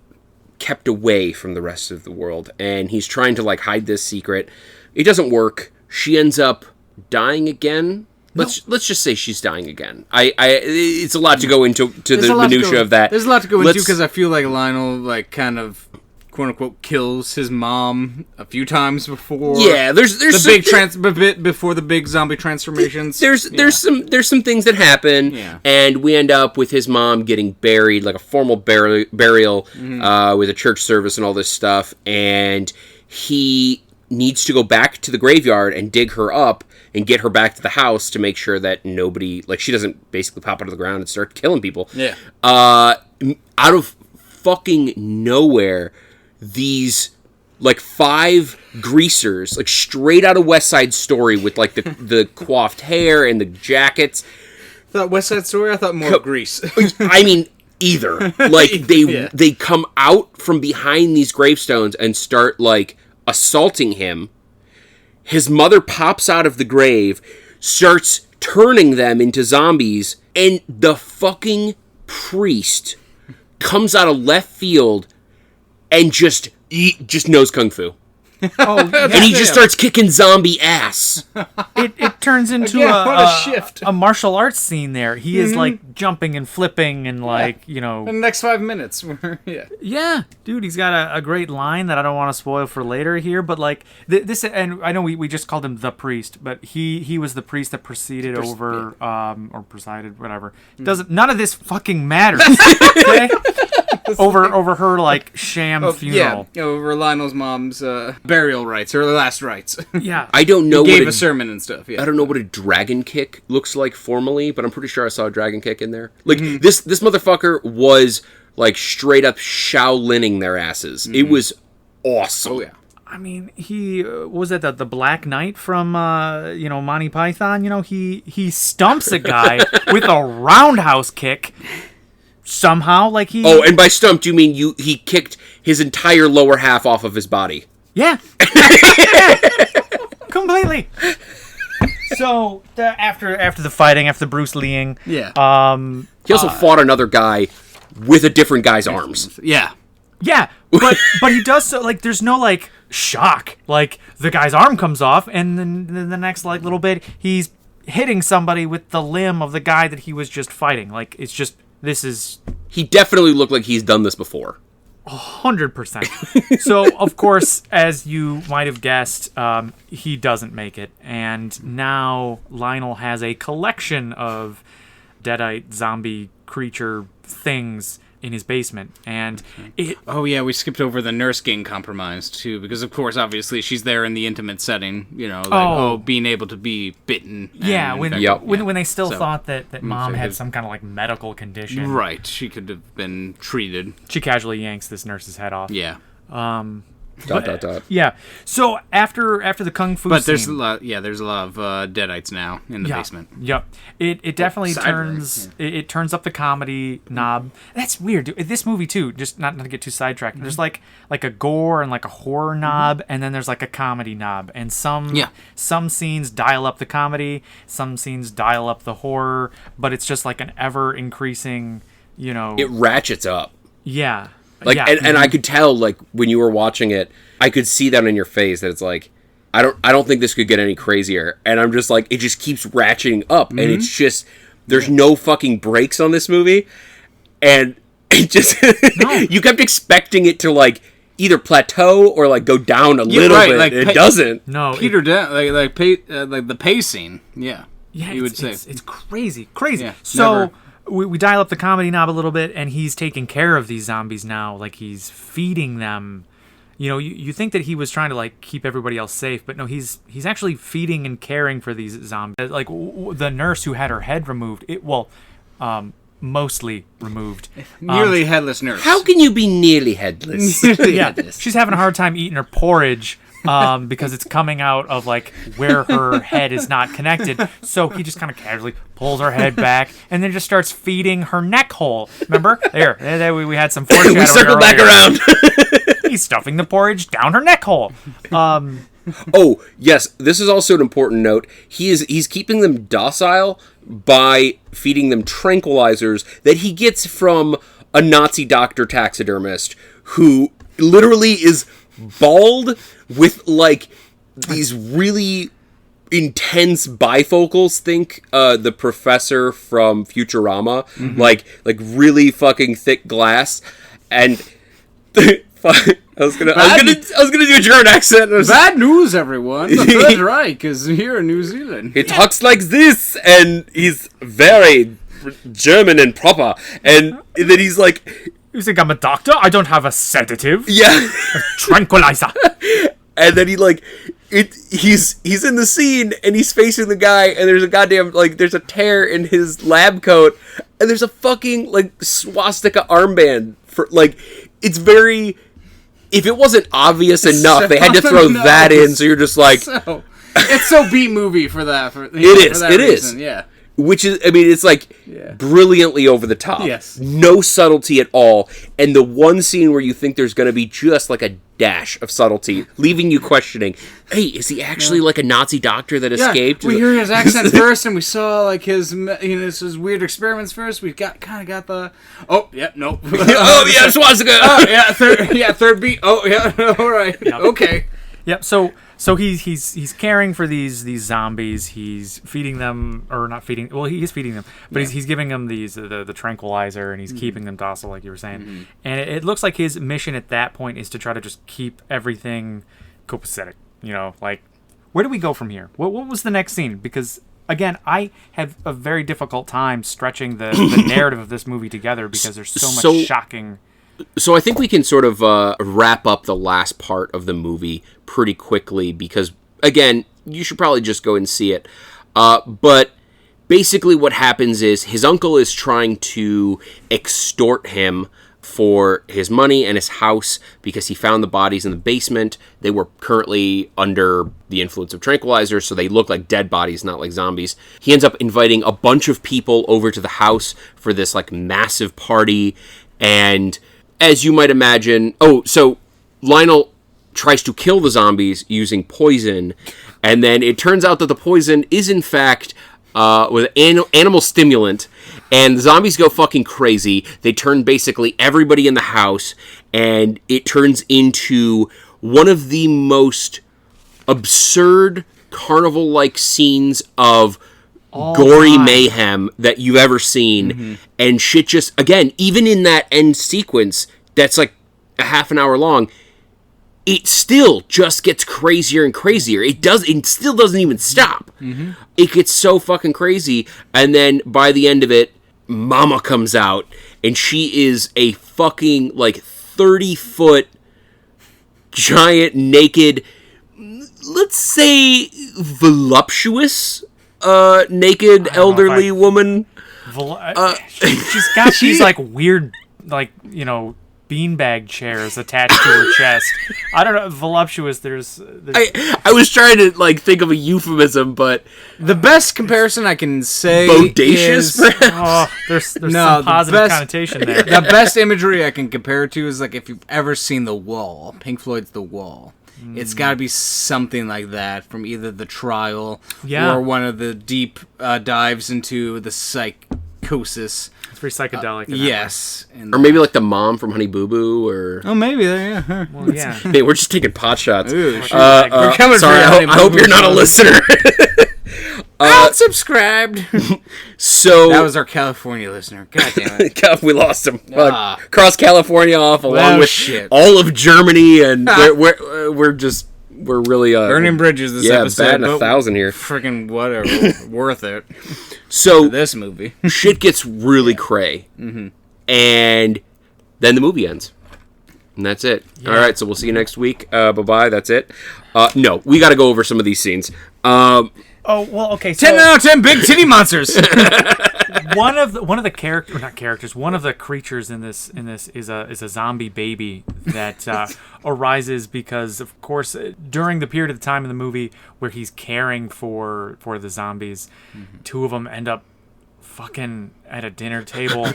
kept away from the rest of the world, and he's trying to like hide this secret. It doesn't work. She ends up dying again. Let's just say she's dying again. It's a lot to go into the minutia of that. There's a lot to go into because I feel like Lionel like kind of quote unquote kills his mom a few times before. Yeah, there's the bit before the big zombie transformations. There's some things that happen, and we end up with his mom getting buried, like a formal burial with a church service and all this stuff, and he needs to go back to the graveyard and dig her up and get her back to the house to make sure that nobody, like, she doesn't basically pop out of the ground and start killing people. Yeah. Out of fucking nowhere, these like 5 greasers, like straight out of West Side Story, with like the coiffed hair and the jackets. I thought West Side Story. I thought more Grease. I mean, either. Like they come out from behind these gravestones and start like assaulting him. His mother pops out of the grave, starts turning them into zombies, and the fucking priest comes out of left field and just knows kung fu. And he just starts kicking zombie ass. It turns into a martial arts scene there. He is like jumping and flipping and like, you know. In the next 5 minutes. Yeah, dude, he's got a great line that I don't want to spoil for later here, but like this, and I know we just called him the priest, but he was the priest that presided over, or presided, whatever. None of this fucking matters. Okay? over her like sham funeral. Yeah, over Lionel's mom's burial rites, her last rites. Yeah, I don't know. He gave a sermon and stuff. Yeah, I don't know what a dragon kick looks like formally, but I'm pretty sure I saw a dragon kick in there. Like this motherfucker was like straight up Shaolining their asses. It was awesome. Oh yeah. I mean, he was that the Black Knight from Monty Python. You know, he stumps a guy with a roundhouse kick. Somehow, like he... Oh, and by stumped, you mean he kicked his entire lower half off of his body. Yeah. Completely. So, after the fighting, after the Bruce Leeing... Yeah. He also fought another guy with a different guy's arms. Yeah. Yeah, but he does so, like, there's no, like, shock. Like, the guy's arm comes off, and then the next, like, little bit, he's hitting somebody with the limb of the guy that he was just fighting. Like, it's just... He definitely looked like he's done this before. 100%. So, of course, as you might have guessed, he doesn't make it. And now Lionel has a collection of deadite zombie creature things in his basement. And Oh, yeah, we skipped over the nurse getting compromised, too, because, of course, obviously, she's there in the intimate setting, you know, like, being able to be bitten. Yeah, when they still thought that Mom had some kind of, like, medical condition. Right, she could have been treated. She casually yanks this nurse's head off. Yeah. Dot. Yeah. So after the kung fu but scene, there's a lot of deadites now in the basement. Yep. It definitely turns it turns up the comedy knob. That's weird, dude. This movie too, just not to get too sidetracked. There's like a gore and like a horror knob, and then there's like a comedy knob. And some scenes dial up the comedy, some scenes dial up the horror, but it's just like an ever increasing, you know, it ratchets up. Yeah. Like, and I could tell, like, when you were watching it, I could see that in your face that it's like, I don't think this could get any crazier. And I'm just like, it just keeps ratcheting up, and it's just, there's no fucking brakes on this movie, and it just, you kept expecting it to like either plateau or like go down a little bit. Like, it doesn't. No, Peter down, like the pacing. Yeah, you would say it's crazy. Yeah, so. We dial up the comedy knob a little bit, and he's taking care of these zombies now. Like, he's feeding them. You know, you think that he was trying to, like, keep everybody else safe, but no, he's actually feeding and caring for these zombies. Like, the nurse who had her head removed, mostly removed. Nearly headless nurse. How can you be nearly headless? Headless. She's having a hard time eating her porridge. Because it's coming out of like where her head is not connected. So he just kind of casually pulls her head back and then just starts feeding her neck hole. Remember? There we had some foreshadowing. We circled back around. He's stuffing the porridge down her neck hole. Oh, yes, this is also an important note. He's keeping them docile by feeding them tranquilizers that he gets from a Nazi doctor taxidermist who literally is bald with like these really intense bifocals. Think the professor from Futurama, like really fucking thick glass, and I was gonna do a German accent. Bad news, everyone. The Third Reich is here in New Zealand. He talks like this, and he's very German and proper, and then he's like, You think I'm a doctor? I don't have a sedative. yeah. A tranquilizer. And then he's in the scene and he's facing the guy and there's a goddamn there's a tear in his lab coat and there's a fucking swastika armband for it's very, if it wasn't obvious enough, they had to throw that in, so you're just like, it's so B movie for that. It is. Yeah. Which is, I mean, it's brilliantly over the top. Yes. No subtlety at all. And the one scene where you think there's going to be just a dash of subtlety, leaving you questioning, hey, is he actually a Nazi doctor that escaped? We hear his accent first, and we saw his weird experiments first. We got the nope. Oh yeah, swastika. Oh yeah, third beat. Oh yeah, all right, Yep. Okay. Yep. So he's caring for these zombies. He's feeding them, or not feeding. Well, he is feeding them, but he's giving them the tranquilizer, and he's keeping them docile, like you were saying. And it looks like his mission at that point is to try to just keep everything copacetic. Where do we go from here? What was the next scene? Because again, I have a very difficult time stretching the narrative of this movie together because there's so much shocking. So I think we can sort of wrap up the last part of the movie pretty quickly because, again, you should probably just go and see it. But basically what happens is his uncle is trying to extort him for his money and his house because he found the bodies in the basement. They were currently under the influence of tranquilizers, so they look like dead bodies, not like zombies. He ends up inviting a bunch of people over to the house for this massive party, and as you might imagine... Oh, so Lionel tries to kill the zombies using poison, and then it turns out that the poison is, in fact, with animal stimulant, and the zombies go fucking crazy. They turn basically everybody in the house, and it turns into one of the most absurd carnival-like scenes of gory mayhem that you've ever seen, and shit just, again, even in that end sequence that's a half an hour long, it still just gets crazier and crazier. It still doesn't even stop. It gets so fucking crazy, and then by the end of it, Mama comes out, and she is a fucking 30-foot giant naked, let's say voluptuous naked elderly woman. She's got these weird beanbag chairs attached to her chest. I don't know, voluptuous. There's I was trying to think of a euphemism, but the best comparison I can say bodacious. There's some positive connotation there. The best imagery I can compare it to is if you've ever seen The Wall, Pink Floyd's The Wall. It's got to be something like that from either The Trial or one of the deep dives into the psychosis. It's very psychedelic. Yes. Or maybe the mom from Honey Boo Boo, or... Oh, maybe. Yeah. Well, yeah. Hey, we're just taking pot shots. Ooh, we're coming sorry, I hope you're not a listener. Unsubscribed. So that was our California listener. God damn it. We lost him. Cross California off along with all of Germany, and we're really burning bridges this episode. Batting 1,000 here. Freaking whatever. Worth it. So for this movie. Shit gets really cray. And then the movie ends. And that's it. Yeah. All right, so we'll see you next week. Bye-bye. That's it. No, we got to go over some of these scenes. Oh, well, okay. So 10 out of 10 big titty monsters. one of the characters, one of the creatures in this is a zombie baby that arises because, of course, during the period of time in the movie where he's caring for the zombies, two of them end up fucking at a dinner table,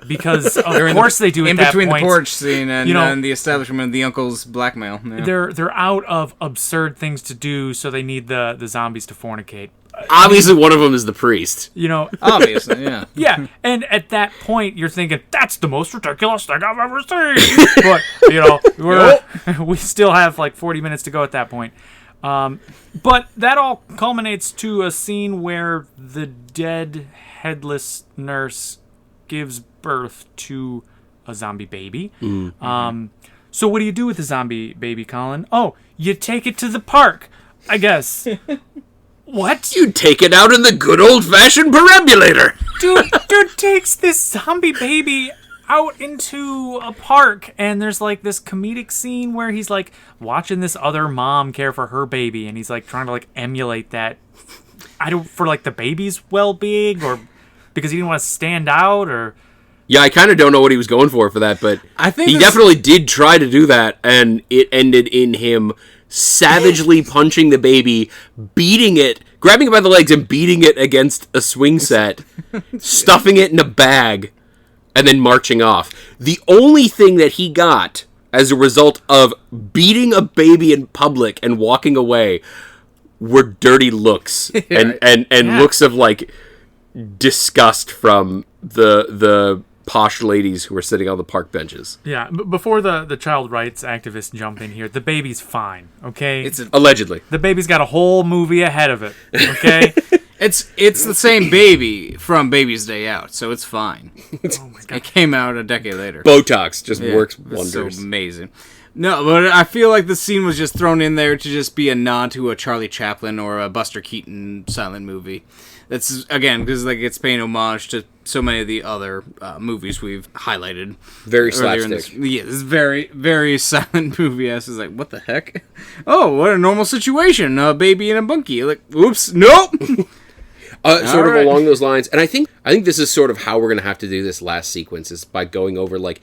because of course they do. In at between that point, the porch scene and the establishment of the uncle's blackmail. Yeah. They're out of absurd things to do, so they need the zombies to fornicate. Obviously, one of them is the priest. Obviously, yeah. Yeah, and at that point, you're thinking, that's the most ridiculous thing I've ever seen. But, we still have like 40 minutes to go at that point. But that all culminates to a scene where the dead, headless nurse gives birth to a zombie baby. So what do you do with the zombie baby, Colin? Oh, you take it to the park, I guess. What? You take it out in the good old-fashioned perambulator. Dude takes this zombie baby out into a park, and there's like this comedic scene where he's like watching this other mom care for her baby, and he's like trying to like emulate that. For like the baby's well-being, or because he didn't want to stand out, or. Yeah, I kind of don't know what he was going for that, but I think he definitely did try to do that, and it ended in him savagely punching the baby, beating it, grabbing it by the legs and beating it against a swing set, stuffing it in a bag, and then marching off. The only thing that he got as a result of beating a baby in public and walking away were dirty looks and looks of like disgust from the posh ladies who were sitting on the park benches. Yeah, before the child rights activists jump in here, the baby's fine, okay? Allegedly. The baby's got a whole movie ahead of it, okay? It's the same baby from Baby's Day Out, so it's fine. Oh my God. It came out a decade later. Botox just works wonders. So amazing. No, but I feel like the scene was just thrown in there to just be a nod to a Charlie Chaplin or a Buster Keaton silent movie. That's, again, because like it's paying homage to so many of the other movies we've highlighted. Very slapstick. Yeah, this is very, very silent movie. I was like, what the heck? Oh, what a normal situation. A baby in a bunkie. Like, oops, nope. Sort of along those lines. And I think this is sort of how we're going to have to do this last sequence, is by going over like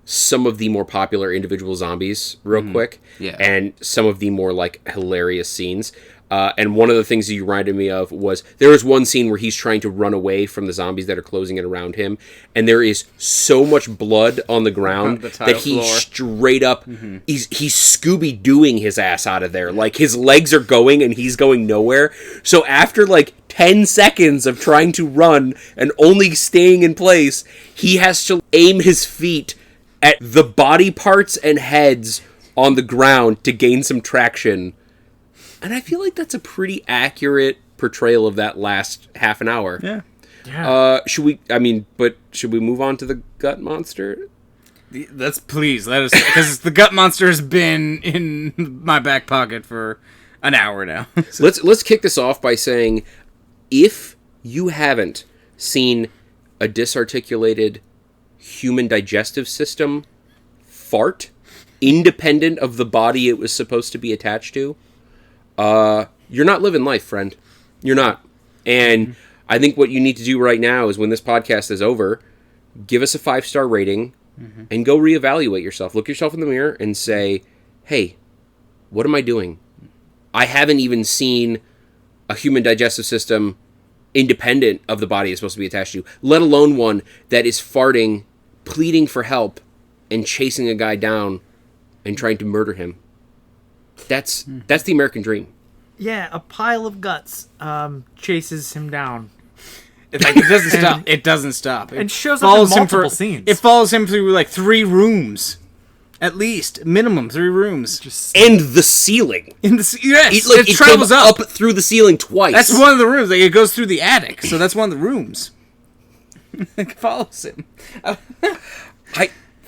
some of the more popular individual zombies real quick. Yeah. And some of the more like hilarious scenes. And one of the things that you reminded me of was there was one scene where he's trying to run away from the zombies that are closing in around him, and there is so much blood on the ground that he straight up he's Scooby-Dooing his ass out of there. Like his legs are going and he's going nowhere. So after like 10 seconds of trying to run and only staying in place, he has to aim his feet at the body parts and heads on the ground to gain some traction. And I feel like that's a pretty accurate portrayal of that last half an hour. Yeah. Should we move on to the gut monster? Let us, because the gut monster has been in my back pocket for an hour now. Let's kick this off by saying, if you haven't seen a disarticulated human digestive system fart independent of the body it was supposed to be attached to, you're not living life, friend. You're not. And I think what you need to do right now is, when this podcast is over, give us a 5-star rating and go reevaluate yourself. Look yourself in the mirror and say, hey, what am I doing? I haven't even seen a human digestive system independent of the body it's supposed to be attached to, let alone one that is farting, pleading for help, and chasing a guy down and trying to murder him. That's the American dream. Yeah, a pile of guts chases him down. It doesn't stop. It doesn't stop. And shows up in multiple scenes. It follows him through like 3 rooms. At least. Minimum 3 rooms. And the ceiling. Yes. It travels up through the ceiling twice. That's one of the rooms. Like, it goes through the attic. So that's one of the rooms. It follows him.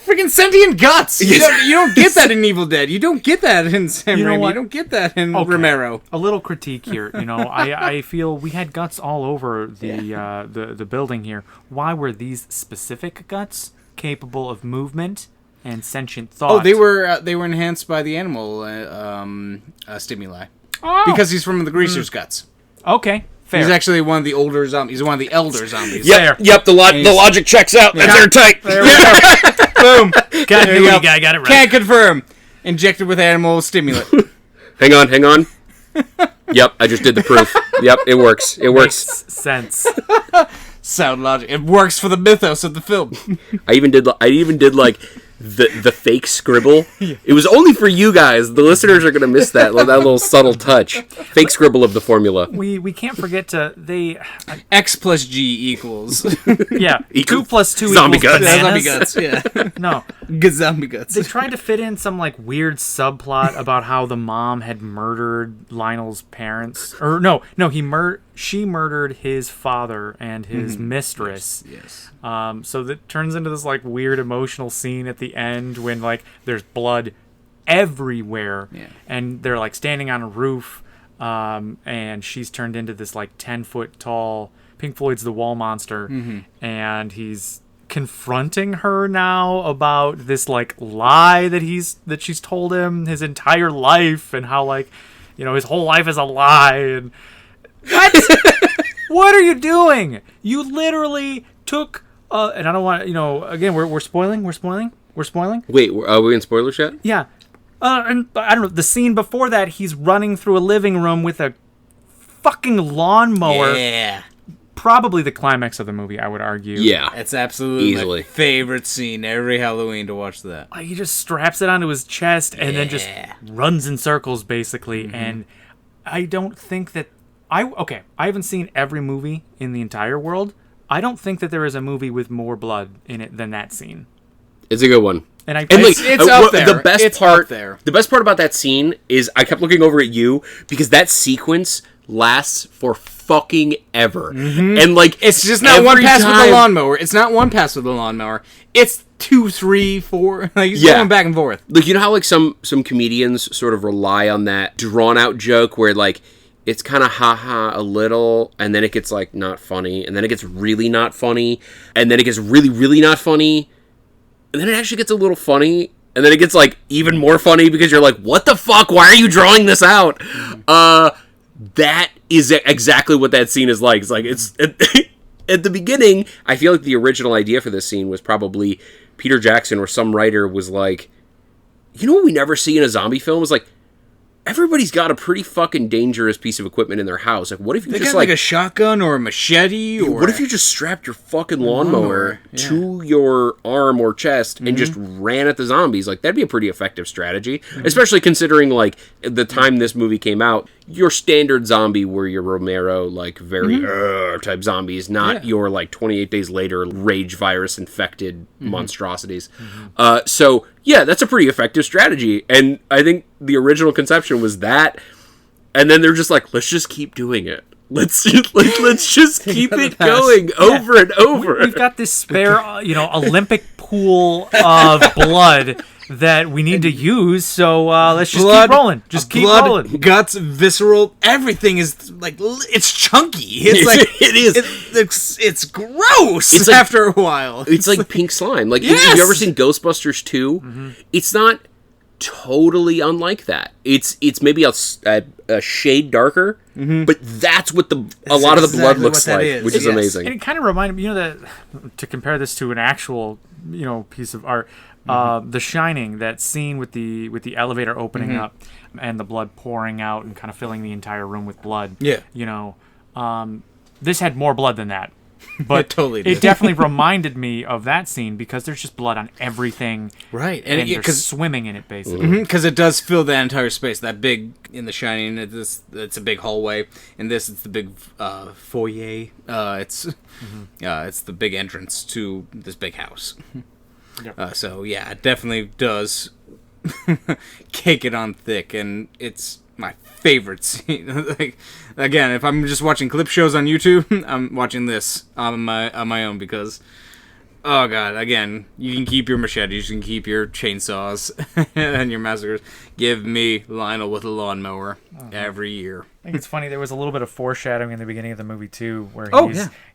Freaking sentient guts! You don't get that in Evil Dead. You don't get that in Sam Raimi. You don't get that in Romero. A little critique here. I feel we had guts all over the building here. Why were these specific guts capable of movement and sentient thought? Oh, they were enhanced by the animal stimuli. Oh. Because he's from the Greaser's guts. Okay. Fair. He's actually one of the older zombies. He's one of the elder zombies. Yep. The logic checks out. That's airtight. There we go. Boom. Got it right. Can't confirm. Injected with animal stimulant. Hang on. Yep, I just did the proof. Yep, it works. It works. Makes sense. Sound logic. It works for the mythos of the film. I even did like the fake scribble. It was only for you guys. The listeners are going to miss that little subtle touch. Fake scribble of the formula. We can't forget X plus G equals. Yeah. 2 plus 2 zombie equals guts. bananas. Zombie guts, yeah. No. Good zombie guts. They tried to fit in some like weird subplot about how the mom had murdered Lionel's parents. Or no, she murdered his father and his mistress. Yes. So that turns into this like weird emotional scene at the end when like there's blood everywhere, and they're like standing on a roof, and she's turned into this like 10-foot tall Pink Floyd's The Wall Monster, and he's confronting her now about this like lie that she's told him his entire life, and how like, you know, his whole life is a lie. And what? What are you doing? You literally took and I don't want, you know, again, we're spoiling. Wait, are we in spoilers yet? Yeah. And I don't know, the scene before that, he's running through a living room with a fucking lawnmower. Yeah. Probably the climax of the movie, I would argue. Yeah. It's absolutely Easily my favorite scene every Halloween to watch that. He just straps it onto his chest and then just runs in circles, basically. And I don't think that... I haven't seen every movie in the entire world. I don't think that there is a movie with more blood in it than that scene. It's a good one. And it's up there. The best It's part up there. The best part about that scene is I kept looking over at you because that sequence lasts for fucking ever. And like It's just not one pass with the lawnmower. It's not one pass with the lawnmower. It's 2, 3, 4. Like he's going back and forth. Like, you know how like some comedians sort of rely on that drawn out joke where like it's kind of haha a little, and then it gets like not funny, and then it gets really not funny, and then it gets really, really not funny, and then it actually gets a little funny, and then it gets like even more funny because you're like, what the fuck? Why are you drawing this out? That is exactly what that scene is like. It's like at the beginning, I feel like the original idea for this scene was probably Peter Jackson or some writer was like, you know what we never see in a zombie film is like, everybody's got a pretty fucking dangerous piece of equipment in their house. Like, what if you They just got like a shotgun or a machete? Or what if you just strapped your fucking lawnmower to your arm or chest and just ran at the zombies? Like, that'd be a pretty effective strategy, especially considering like the time this movie came out. Your standard zombie were your Romero, like very type zombies, not your like 28 days later rage virus infected monstrosities. So yeah, that's a pretty effective strategy, and I think the original conception was that, and then they're just like, let's just keep doing it. Let's just keep it going over and over. We've got this spare, Olympic pool of blood that we need to use, so let's just keep rolling. Just keep rolling. Guts, visceral, everything is like, it's chunky. It's like it is. It's gross. It's like, after a while. It's like pink slime. Like, have you ever seen Ghostbusters 2? It's not totally unlike that. It's maybe a shade darker, but that's what a lot of the blood looks like, which is amazing. And it kind of reminded me, that to compare this to an actual, piece of art. The Shining, that scene with the elevator opening up and the blood pouring out and kind of filling the entire room with blood. Yeah. This had more blood than that. But it totally did. It definitely reminded me of that scene because there's just blood on everything. Right. And they're swimming in it, basically. Because it does fill that entire space. That big, in The Shining, it's a big hallway. In this, it's the big foyer. It's the big entrance to this big house. Yep. So yeah, it definitely does cake it on thick, and it's my favorite scene. Like, again, if I'm just watching clip shows on YouTube, I'm watching this on my own because, oh god, again, you can keep your machetes, you can keep your chainsaws and your massacres. Give me Lionel with a lawnmower every year. I think it's funny. There was a little bit of foreshadowing in the beginning of the movie too, where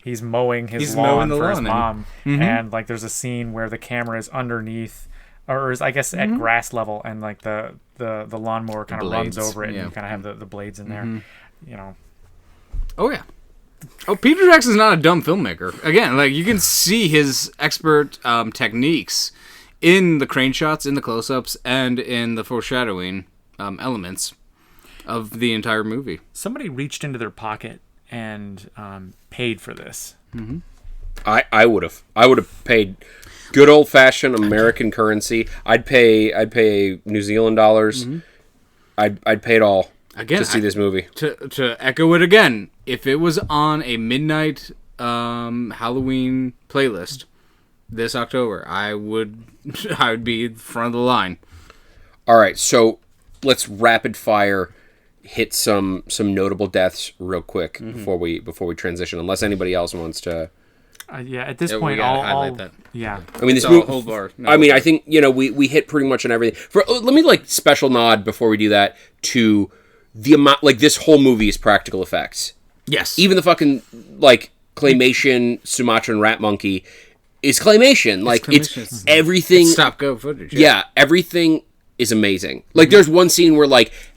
he's mowing his lawn for his mom, and like there's a scene where the camera is underneath, or is I guess at grass level, and like the lawnmower kind of runs over it, and you kind of have the blades in there. Oh yeah. Oh, Peter Jackson's not a dumb filmmaker. Again, like you can see his expert techniques in the crane shots, in the close-ups, and in the foreshadowing elements of the entire movie. Somebody reached into their pocket and paid for this. I would have paid Good old fashioned American currency. I'd pay New Zealand dollars. Mm-hmm. I'd pay it all to see this movie. To echo it again, if it was on a midnight Halloween playlist this October, I would be front of the line. All right, so let's rapid fire hit some notable deaths real quick before we transition. Unless anybody else wants to. At this point, I'll highlight that. Yeah, I mean, this movie. Whole bar. No, I mean, I think we hit pretty much on everything. Let me special nod before we do that to the amount. This whole movie is practical effects. Yes, even the fucking claymation Sumatran rat monkey is claymation. It's everything. It's stop go footage. Yeah, everything is amazing. There's one scene where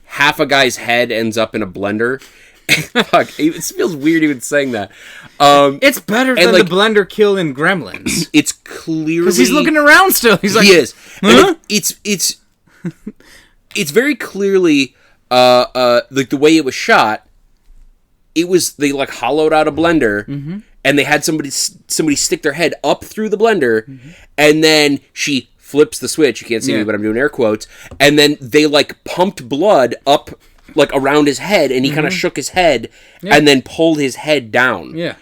half a guy's head ends up in a blender. Fuck, it feels weird even saying that. It's better than the blender kill in Gremlins. It's clearly because he's looking around still. He's like, he is. Huh? It's very clearly the way it was shot. It was they hollowed out a blender, and they had somebody stick their head up through the blender, and then she flips the switch. You can't see me, but I'm doing air quotes. And then they pumped blood up around his head, and he kind of shook his head and then pulled his head down. Yeah.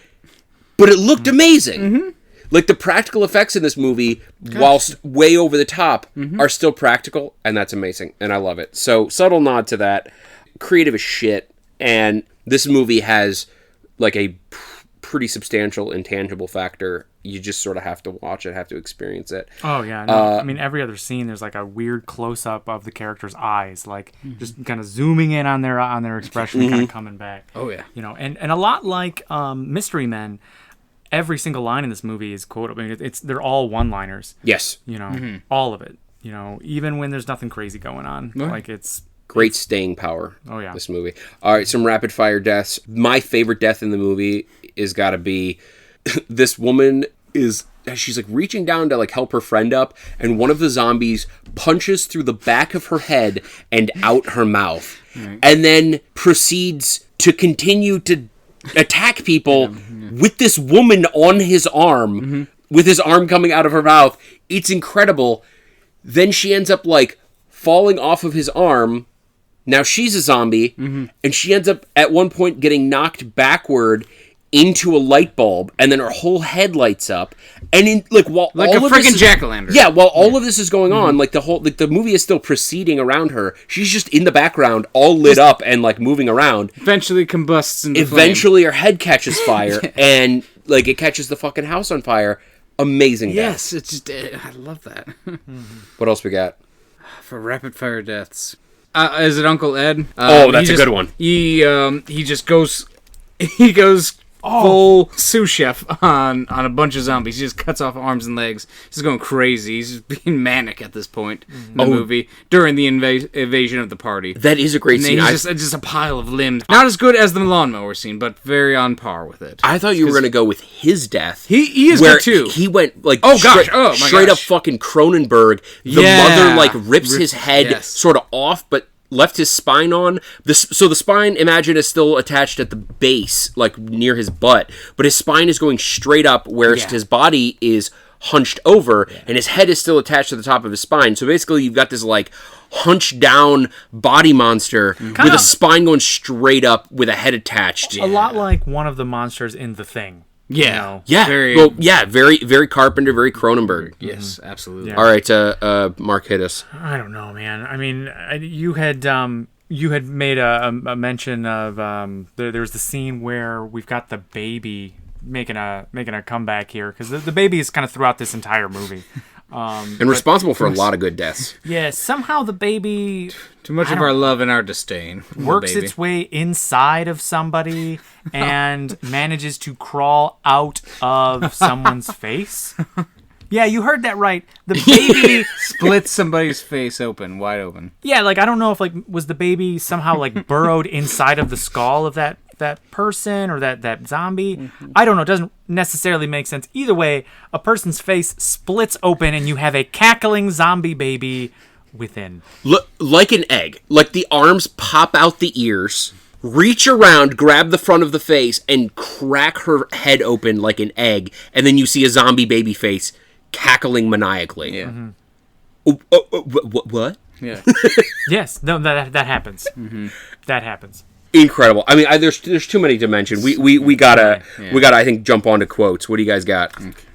But it looked amazing. The practical effects in this movie, whilst way over the top, are still practical, and that's amazing, and I love it. So, subtle nod to that. Creative as shit, and this movie has a pretty substantial intangible factor. You just sort of have to watch it, have to experience it. Oh, yeah. No, I mean, every other scene, there's a weird close-up of the character's eyes, just kind of zooming in on their expression and kind of coming back. Oh, yeah. And a lot like Mystery Men, every single line in this movie is quotable. I mean, they're all one-liners. Yes. All of it. Even when there's nothing crazy going on. It's... Great staying power. Oh, yeah. This movie. All right, some rapid-fire deaths. My favorite death in the movie is got to be this woman she's reaching down to help her friend up, and one of the zombies punches through the back of her head and out her mouth, and then proceeds to continue to attack people with this woman on his arm, with his arm coming out of her mouth. It's incredible. Then she ends up falling off of his arm. Now she's a zombie, and she ends up at one point getting knocked backward into a light bulb, and then her whole head lights up, and while all a freaking jack-o'-lantern. Yeah, while all of this is going on, the movie is still proceeding around her. She's just in the background, all lit up and moving around. Eventually combusts into Eventually, her head catches fire, and it catches the fucking house on fire. Amazing. Yes, death. It's just I love that. What else we got for rapid fire deaths? Is it Uncle Ed? That's a good one. He just goes. He goes full sous chef on a bunch of zombies. He just cuts off arms and legs. He's going crazy. He's just being manic at this point in the movie during the invasion of the party. That is a great scene. He's just a pile of limbs. Not as good as the lawnmower scene, but very on par with it. I thought you were going to go with his death. He is good too. He went straight up fucking Cronenberg. The mother rips his head sort of off, but left his spine on. So the spine, imagine, is still attached at the base, near his butt, but his spine is going straight up, whereas his body is hunched over, and his head is still attached to the top of his spine. So basically, you've got this hunched down body monster with a spine going straight up with a head attached. A lot like one of the monsters in The Thing. Yeah. Very very Carpenter, very Cronenberg. Yes, absolutely. All right, Mark, hit us. I don't know, man. I mean, you had made a mention of there's the scene where we've got the baby making a comeback here, because the baby is kind of throughout this entire movie. And responsible for a lot of good deaths. Yeah, somehow the baby... Too much of our love and our disdain. Works its way inside of somebody and manages to crawl out of someone's face. Yeah, you heard that right. The baby... splits somebody's face open, wide open. Yeah, I don't know if, was the baby somehow, burrowed inside of the skull of that person or that zombie. I don't know. It doesn't necessarily make sense. Either way, a person's face splits open and you have a cackling zombie baby within. Look, like an egg. The arms pop out the ears, reach around, grab the front of the face, and crack her head open like an egg. And then you see a zombie baby face cackling maniacally. Yeah. What? Yeah. Yes, no, that happens. That happens. Incredible. I mean, there's too many to mention. We gotta I think jump onto quotes. What do you guys got?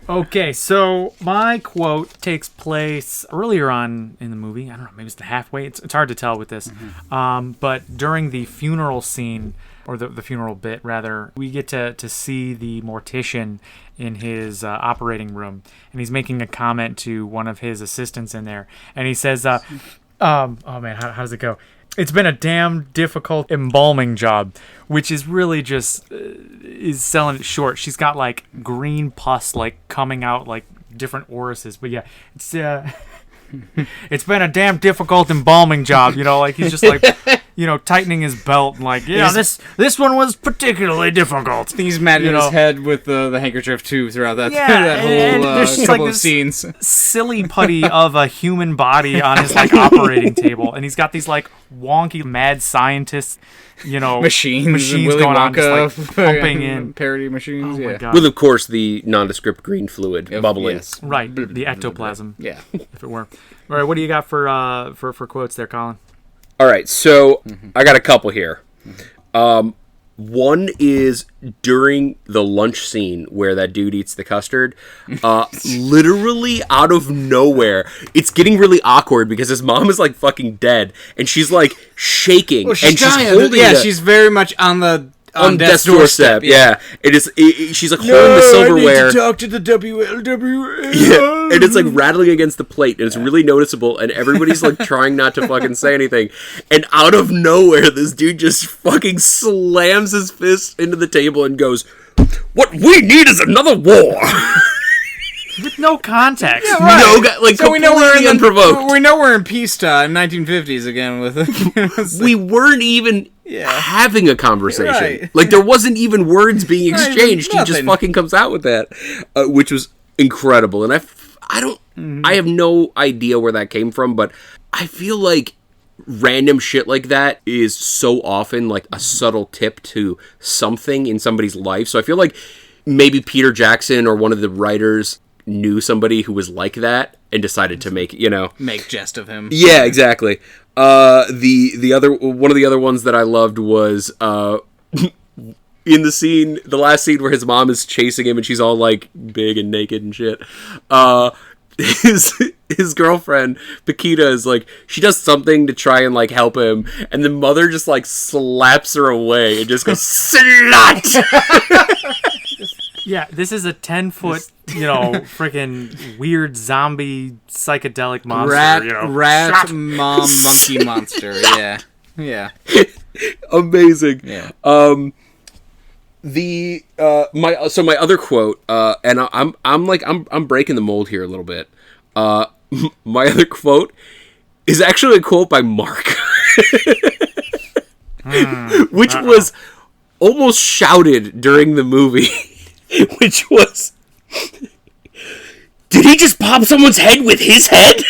Okay, so my quote takes place earlier on in the movie. I don't know, maybe it's the halfway. It's hard to tell with this. But during the funeral scene, or the funeral bit, rather, we get to see the mortician in his operating room. And he's making a comment to one of his assistants in there. And he says, oh man, how does it go? It's been a damn difficult embalming job, which is really just is selling it short. She's got like green pus like coming out like different orifices. But yeah, it's been a damn difficult embalming job. You know, like he's just like, you know, tightening his belt and like, yeah, this one was particularly difficult. He's mad at his head with the handkerchief too throughout that that whole there's just couple like of scenes. Silly putty of a human body on his like operating table, and he's got these like wonky mad scientists, you know, machines Willy going on, Wonka, just like pumping in parody machines. Oh my God. With, of course, the nondescript green fluid bubbling. Yes. Right, the ectoplasm. Yeah. If it were. All right, what do you got for quotes there, Colin? All right, so I got a couple here. One is during the lunch scene where that dude eats the custard. Literally out of nowhere, it's getting really awkward because his mom is like fucking dead, and she's like shaking, Well, she's and she's dying. holding. She's very much on death's doorstep. Yeah, it is. She's like holding the silverware. I need to talk to the WLW. Yeah, and it's like rattling against the plate, and it's really noticeable, and everybody's like trying not to fucking say anything. And out of nowhere, this dude just fucking slams his fist into the table and goes, "What we need is another war." With no context. Yeah, right. No, like so we know we're unprovoked. We know we're in peacetime, 1950s again. We weren't even having a conversation. Right. Like there wasn't even words being exchanged. He just fucking comes out with that, which was incredible. And I have no idea where that came from, but I feel like random shit like that is so often like a subtle tip to something in somebody's life. So I feel like maybe Peter Jackson or one of the writers knew somebody who was like that and decided to make jest of him. Yeah, exactly. The other one of the other ones that I loved was in the last scene where his mom is chasing him and she's all like big and naked and shit. His girlfriend Paquita is like, she does something to try and like help him, and the mother just like slaps her away and just goes slut. Yeah, this is a 10-foot, freaking weird zombie psychedelic monster. Rat mom monkey monster. Yeah. Amazing. Yeah. My other quote, and I'm breaking the mold here a little bit. My other quote is actually a quote by Mark, which was almost shouted during the movie. Which was, did he just pop someone's head with his head?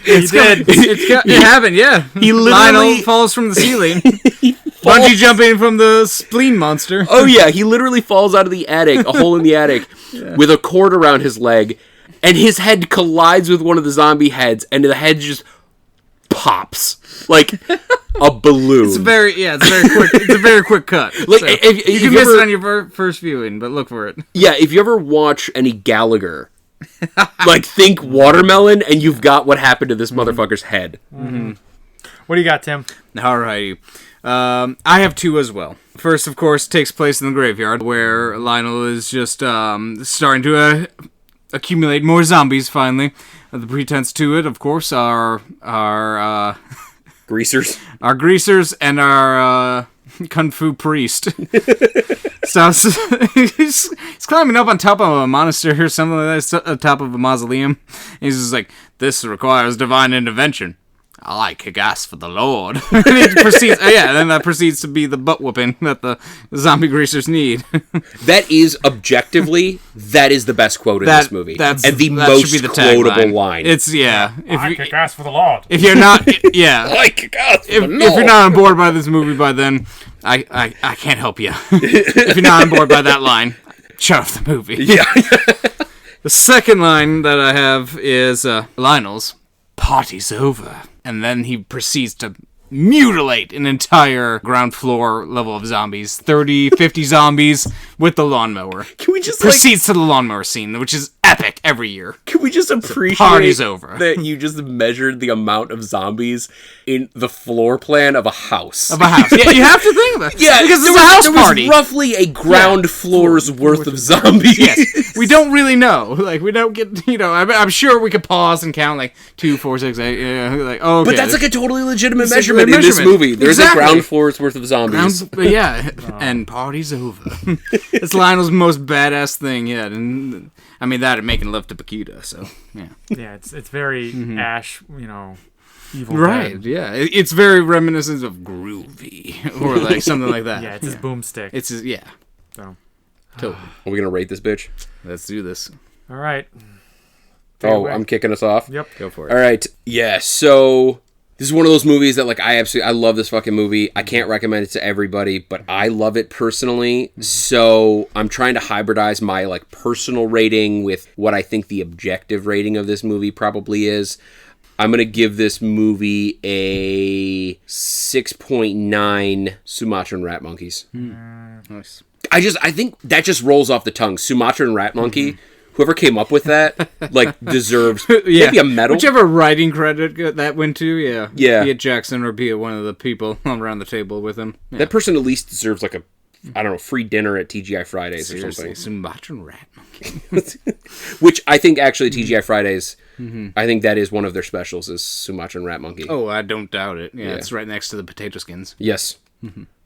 It happened, yeah. He literally Lionel falls from the ceiling. Bungee jumping from the spleen monster. Oh yeah, he literally falls out of the attic, a hole in the attic, with a cord around his leg, and his head collides with one of the zombie heads, and the head just pops like a balloon. It's very quick. It's a very quick cut. Like so if you can miss it on your first viewing, but look for it. Yeah, if you ever watch any Gallagher, like think watermelon, and you've got what happened to this motherfucker's head. Mm-hmm. What do you got, Tim? Alrighty. I have two as well. First, of course, takes place in the graveyard, where Lionel is just starting to accumulate more zombies, finally. The pretense to it, of course, are Greasers. Our greasers and our kung fu priest. So he's climbing up on top of a monastery or something like that, on top of a mausoleum. He's just like, this requires divine intervention. I kick ass for the Lord. And it proceeds, then that proceeds to be the butt whooping that the zombie greasers need. That is objectively, that is the best quote in this movie. And the most quotable line. It's, I kick ass for the Lord. If you're not, I kick ass for the Lord. If you're not on board by this movie by then, I can't help you. If you're not on board by that line. shut off the movie. Yeah. The second line that I have is Lionel's, "Party's over." And then he proceeds to mutilate an entire ground floor level of zombies. 30, 50 zombies with the lawnmower. Can we just proceeds to the lawnmower scene, which is epic every year. Can we just appreciate party's over. that you just measured the amount of zombies in the floor plan of a house? Yeah, you have to think about it. Yeah, because it's a house there party. was roughly a ground floor's worth of zombies. Yes, we don't really know. Like, we don't get, I'm sure we could pause and count, like, 2, 4, 6, 8, like, oh, okay. But that's like a totally legitimate It's measurement in this movie. There's a ground floor's worth of zombies. And party's over. It's Lionel's most badass thing yet, and I mean that and making love to Paquita. So yeah, it's very Ash, Evil right. Dead. Yeah, it's very reminiscent of Groovy or like something like that. Yeah, it's his boomstick. It's his, yeah. So. Totally. Are we gonna rate this bitch? Let's do this. All right. I'm kicking us off. Yep. Go for it. All right. Yeah. So this is one of those movies that like I love this fucking movie. I can't recommend it to everybody, but I love it personally. So I'm trying to hybridize my like personal rating with what I think the objective rating of this movie probably is. I'm going to give this movie a 6.9 Sumatran rat monkeys. Nice. I think that just rolls off the tongue. Sumatran rat monkey. Whoever came up with that, like, deserves maybe a medal. Whichever writing credit that went to, yeah. Yeah. Be it Jackson or be it one of the people around the table with him. Yeah. That person at least deserves, like, free dinner at TGI Fridays or Seriously, something. Sumatran rat monkey. Which I think, actually, TGI Fridays, I think that is one of their specials, is Sumatran rat monkey. Oh, I don't doubt it. Yeah, it's right next to the potato skins. Yes.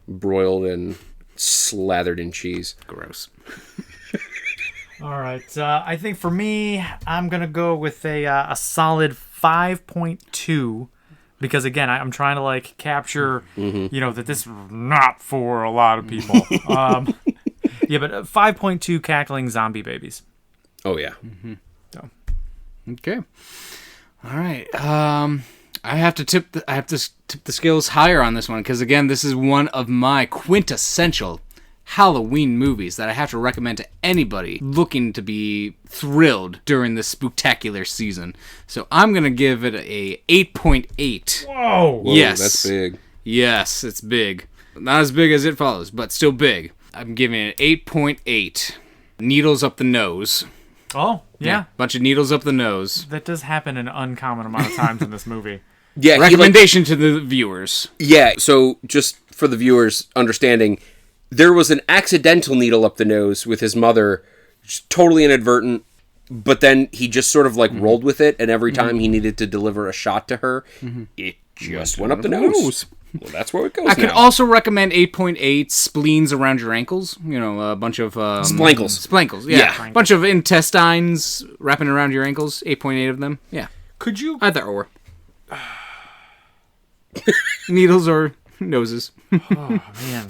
Broiled and slathered in cheese. Gross. All right. I think for me, I'm going to go with a solid 5.2 because, again, I'm trying to, like, capture, that this is not for a lot of people. Yeah, but 5.2 cackling zombie babies. Oh, yeah. So. Okay. All right. I have to tip the scales higher on this one because, again, this is one of my quintessential Halloween movies that I have to recommend to anybody looking to be thrilled during this spectacular season. So I'm going to give it a 8.8. Whoa! Yes. That's big. Yes, it's big. Not as big as It Follows, but still big. I'm giving it 8.8. Needles up the nose. Oh, yeah. Bunch of needles up the nose. That does happen an uncommon amount of times in this movie. Yeah. Recommendation to the viewers. Yeah, so just for the viewers' understanding, there was an accidental needle up the nose with his mother, just totally inadvertent, but then he just sort of like rolled with it, and every time he needed to deliver a shot to her, it just went up the nose. Well, that's where it goes. I could also recommend 8.8 spleens around your ankles. A bunch of splankles. Splankles, yeah. A bunch of intestines wrapping around your ankles. 8.8 of them. Yeah. Could you? Either or. Needles or noses. Oh man.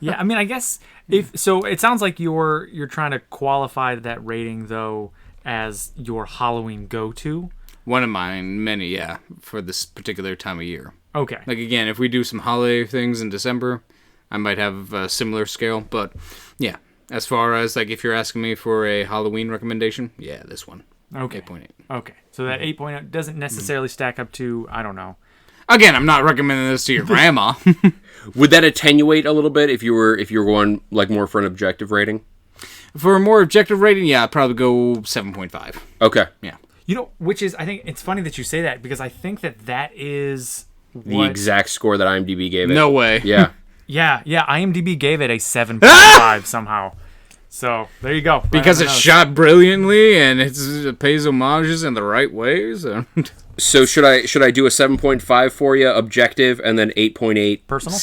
Yeah, I mean, I guess if so, it sounds like you're trying to qualify that rating though as your Halloween go-to. One of mine, many, yeah, for this particular time of year. Okay. Like again, if we do some holiday things in December, I might have a similar scale. But yeah, as far as like if you're asking me for a Halloween recommendation, yeah, this one. Okay. 8.8. Okay. So that 8.0 doesn't necessarily stack up to, I don't know. Again, I'm not recommending this to your grandma. Would that attenuate a little bit if you were going like more for an objective rating? For a more objective rating, yeah, I'd probably go 7.5. Okay. Yeah. Which is, I think it's funny that you say that because I think that is the exact score that IMDb gave it. No way. Yeah. Yeah. IMDb gave it a 7.5 somehow. So there you go. Right because it's shot brilliantly and it pays homages in the right ways. So should I do a 7.5 for you, objective, and then 8.8 personal?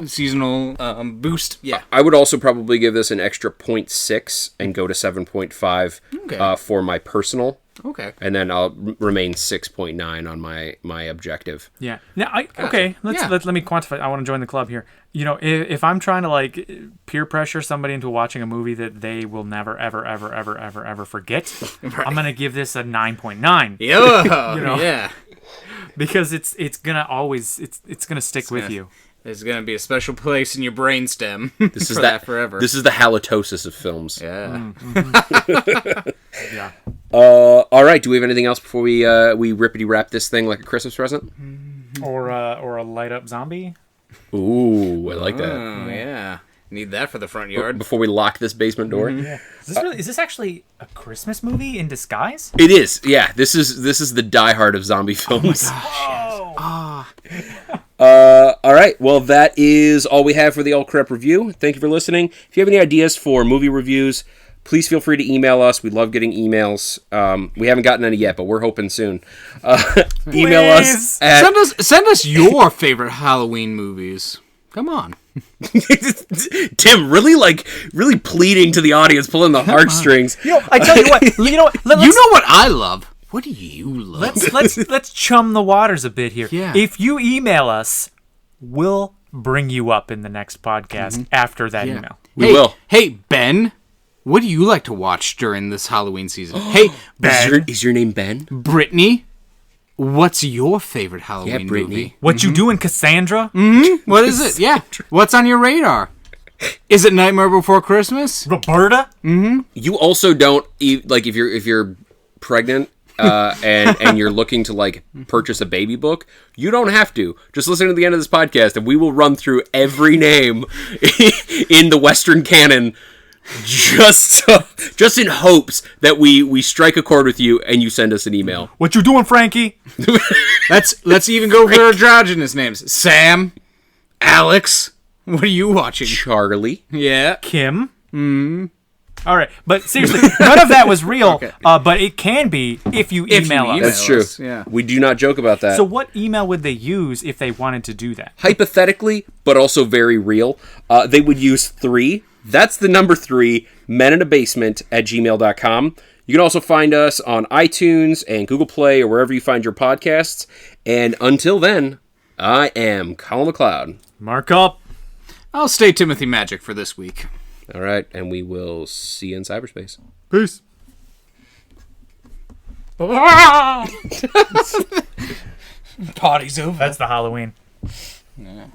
Seasonal boost? Yeah. I would also probably give this an extra 0.6 and go to 7.5 for my personal. Okay. And then I'll remain 6.9 on my objective. Yeah. Now, let me quantify. I want to join the club here. If I'm trying to like peer pressure somebody into watching a movie that they will never, ever, ever, ever, ever, ever forget, right. I'm gonna give this a 9.9. Yeah. Yeah. Because it's gonna always it's gonna stick with you. There's gonna be a special place in your brainstem. This is that forever. This is the halitosis of films. Yeah. Yeah. All right. Do we have anything else before we rippity wrap this thing like a Christmas present? Or a light up zombie. Ooh, I like that. Oh yeah. Need that for the front yard. Before we lock this basement door. Yeah. Is this actually a Christmas movie in disguise? It is. Yeah. This is the Die Hard of zombie films. Oh. All right. Well, that is all we have for the All Crep review. Thank you for listening. If you have any ideas for movie reviews, please feel free to email us. We love getting emails. We haven't gotten any yet, but we're hoping soon. Email us at... Send us your favorite Halloween movies. Come on. Tim, really pleading to the audience, pulling the heartstrings. I tell you what. You know what I love? What do you love? Let's chum the waters a bit here. Yeah. If you email us, we'll bring you up in the next podcast after that email. We will. Hey, Ben, what do you like to watch during this Halloween season? Hey, Ben. Is your name Ben? Brittany, what's your favorite Halloween movie? What you doing, Cassandra? What is it? Yeah. What's on your radar? Is it Nightmare Before Christmas? Roberta? You also don't like if you're pregnant and you're looking to purchase a baby book, you don't have to. Just listen to the end of this podcast and we will run through every name in the Western canon just in hopes that we strike a chord with you and you send us an email. What you doing, Frankie? Let's even go for androgynous names. Sam, Alex, what are you watching? Charlie. Yeah. Kim? All right, but seriously, none of that was real, Okay. but it can be if you email us. That's true. Yeah. We do not joke about that. So what email would they use if they wanted to do that? Hypothetically, but also very real, they would use 3. That's the number 3, meninabasement@gmail.com. You can also find us on iTunes and Google Play or wherever you find your podcasts. And until then, I am Colin McLeod. Mark up. I'll stay Timothy Magic for this week. All right, and we will see you in cyberspace. Peace. Party's over. That's the Halloween. Yeah.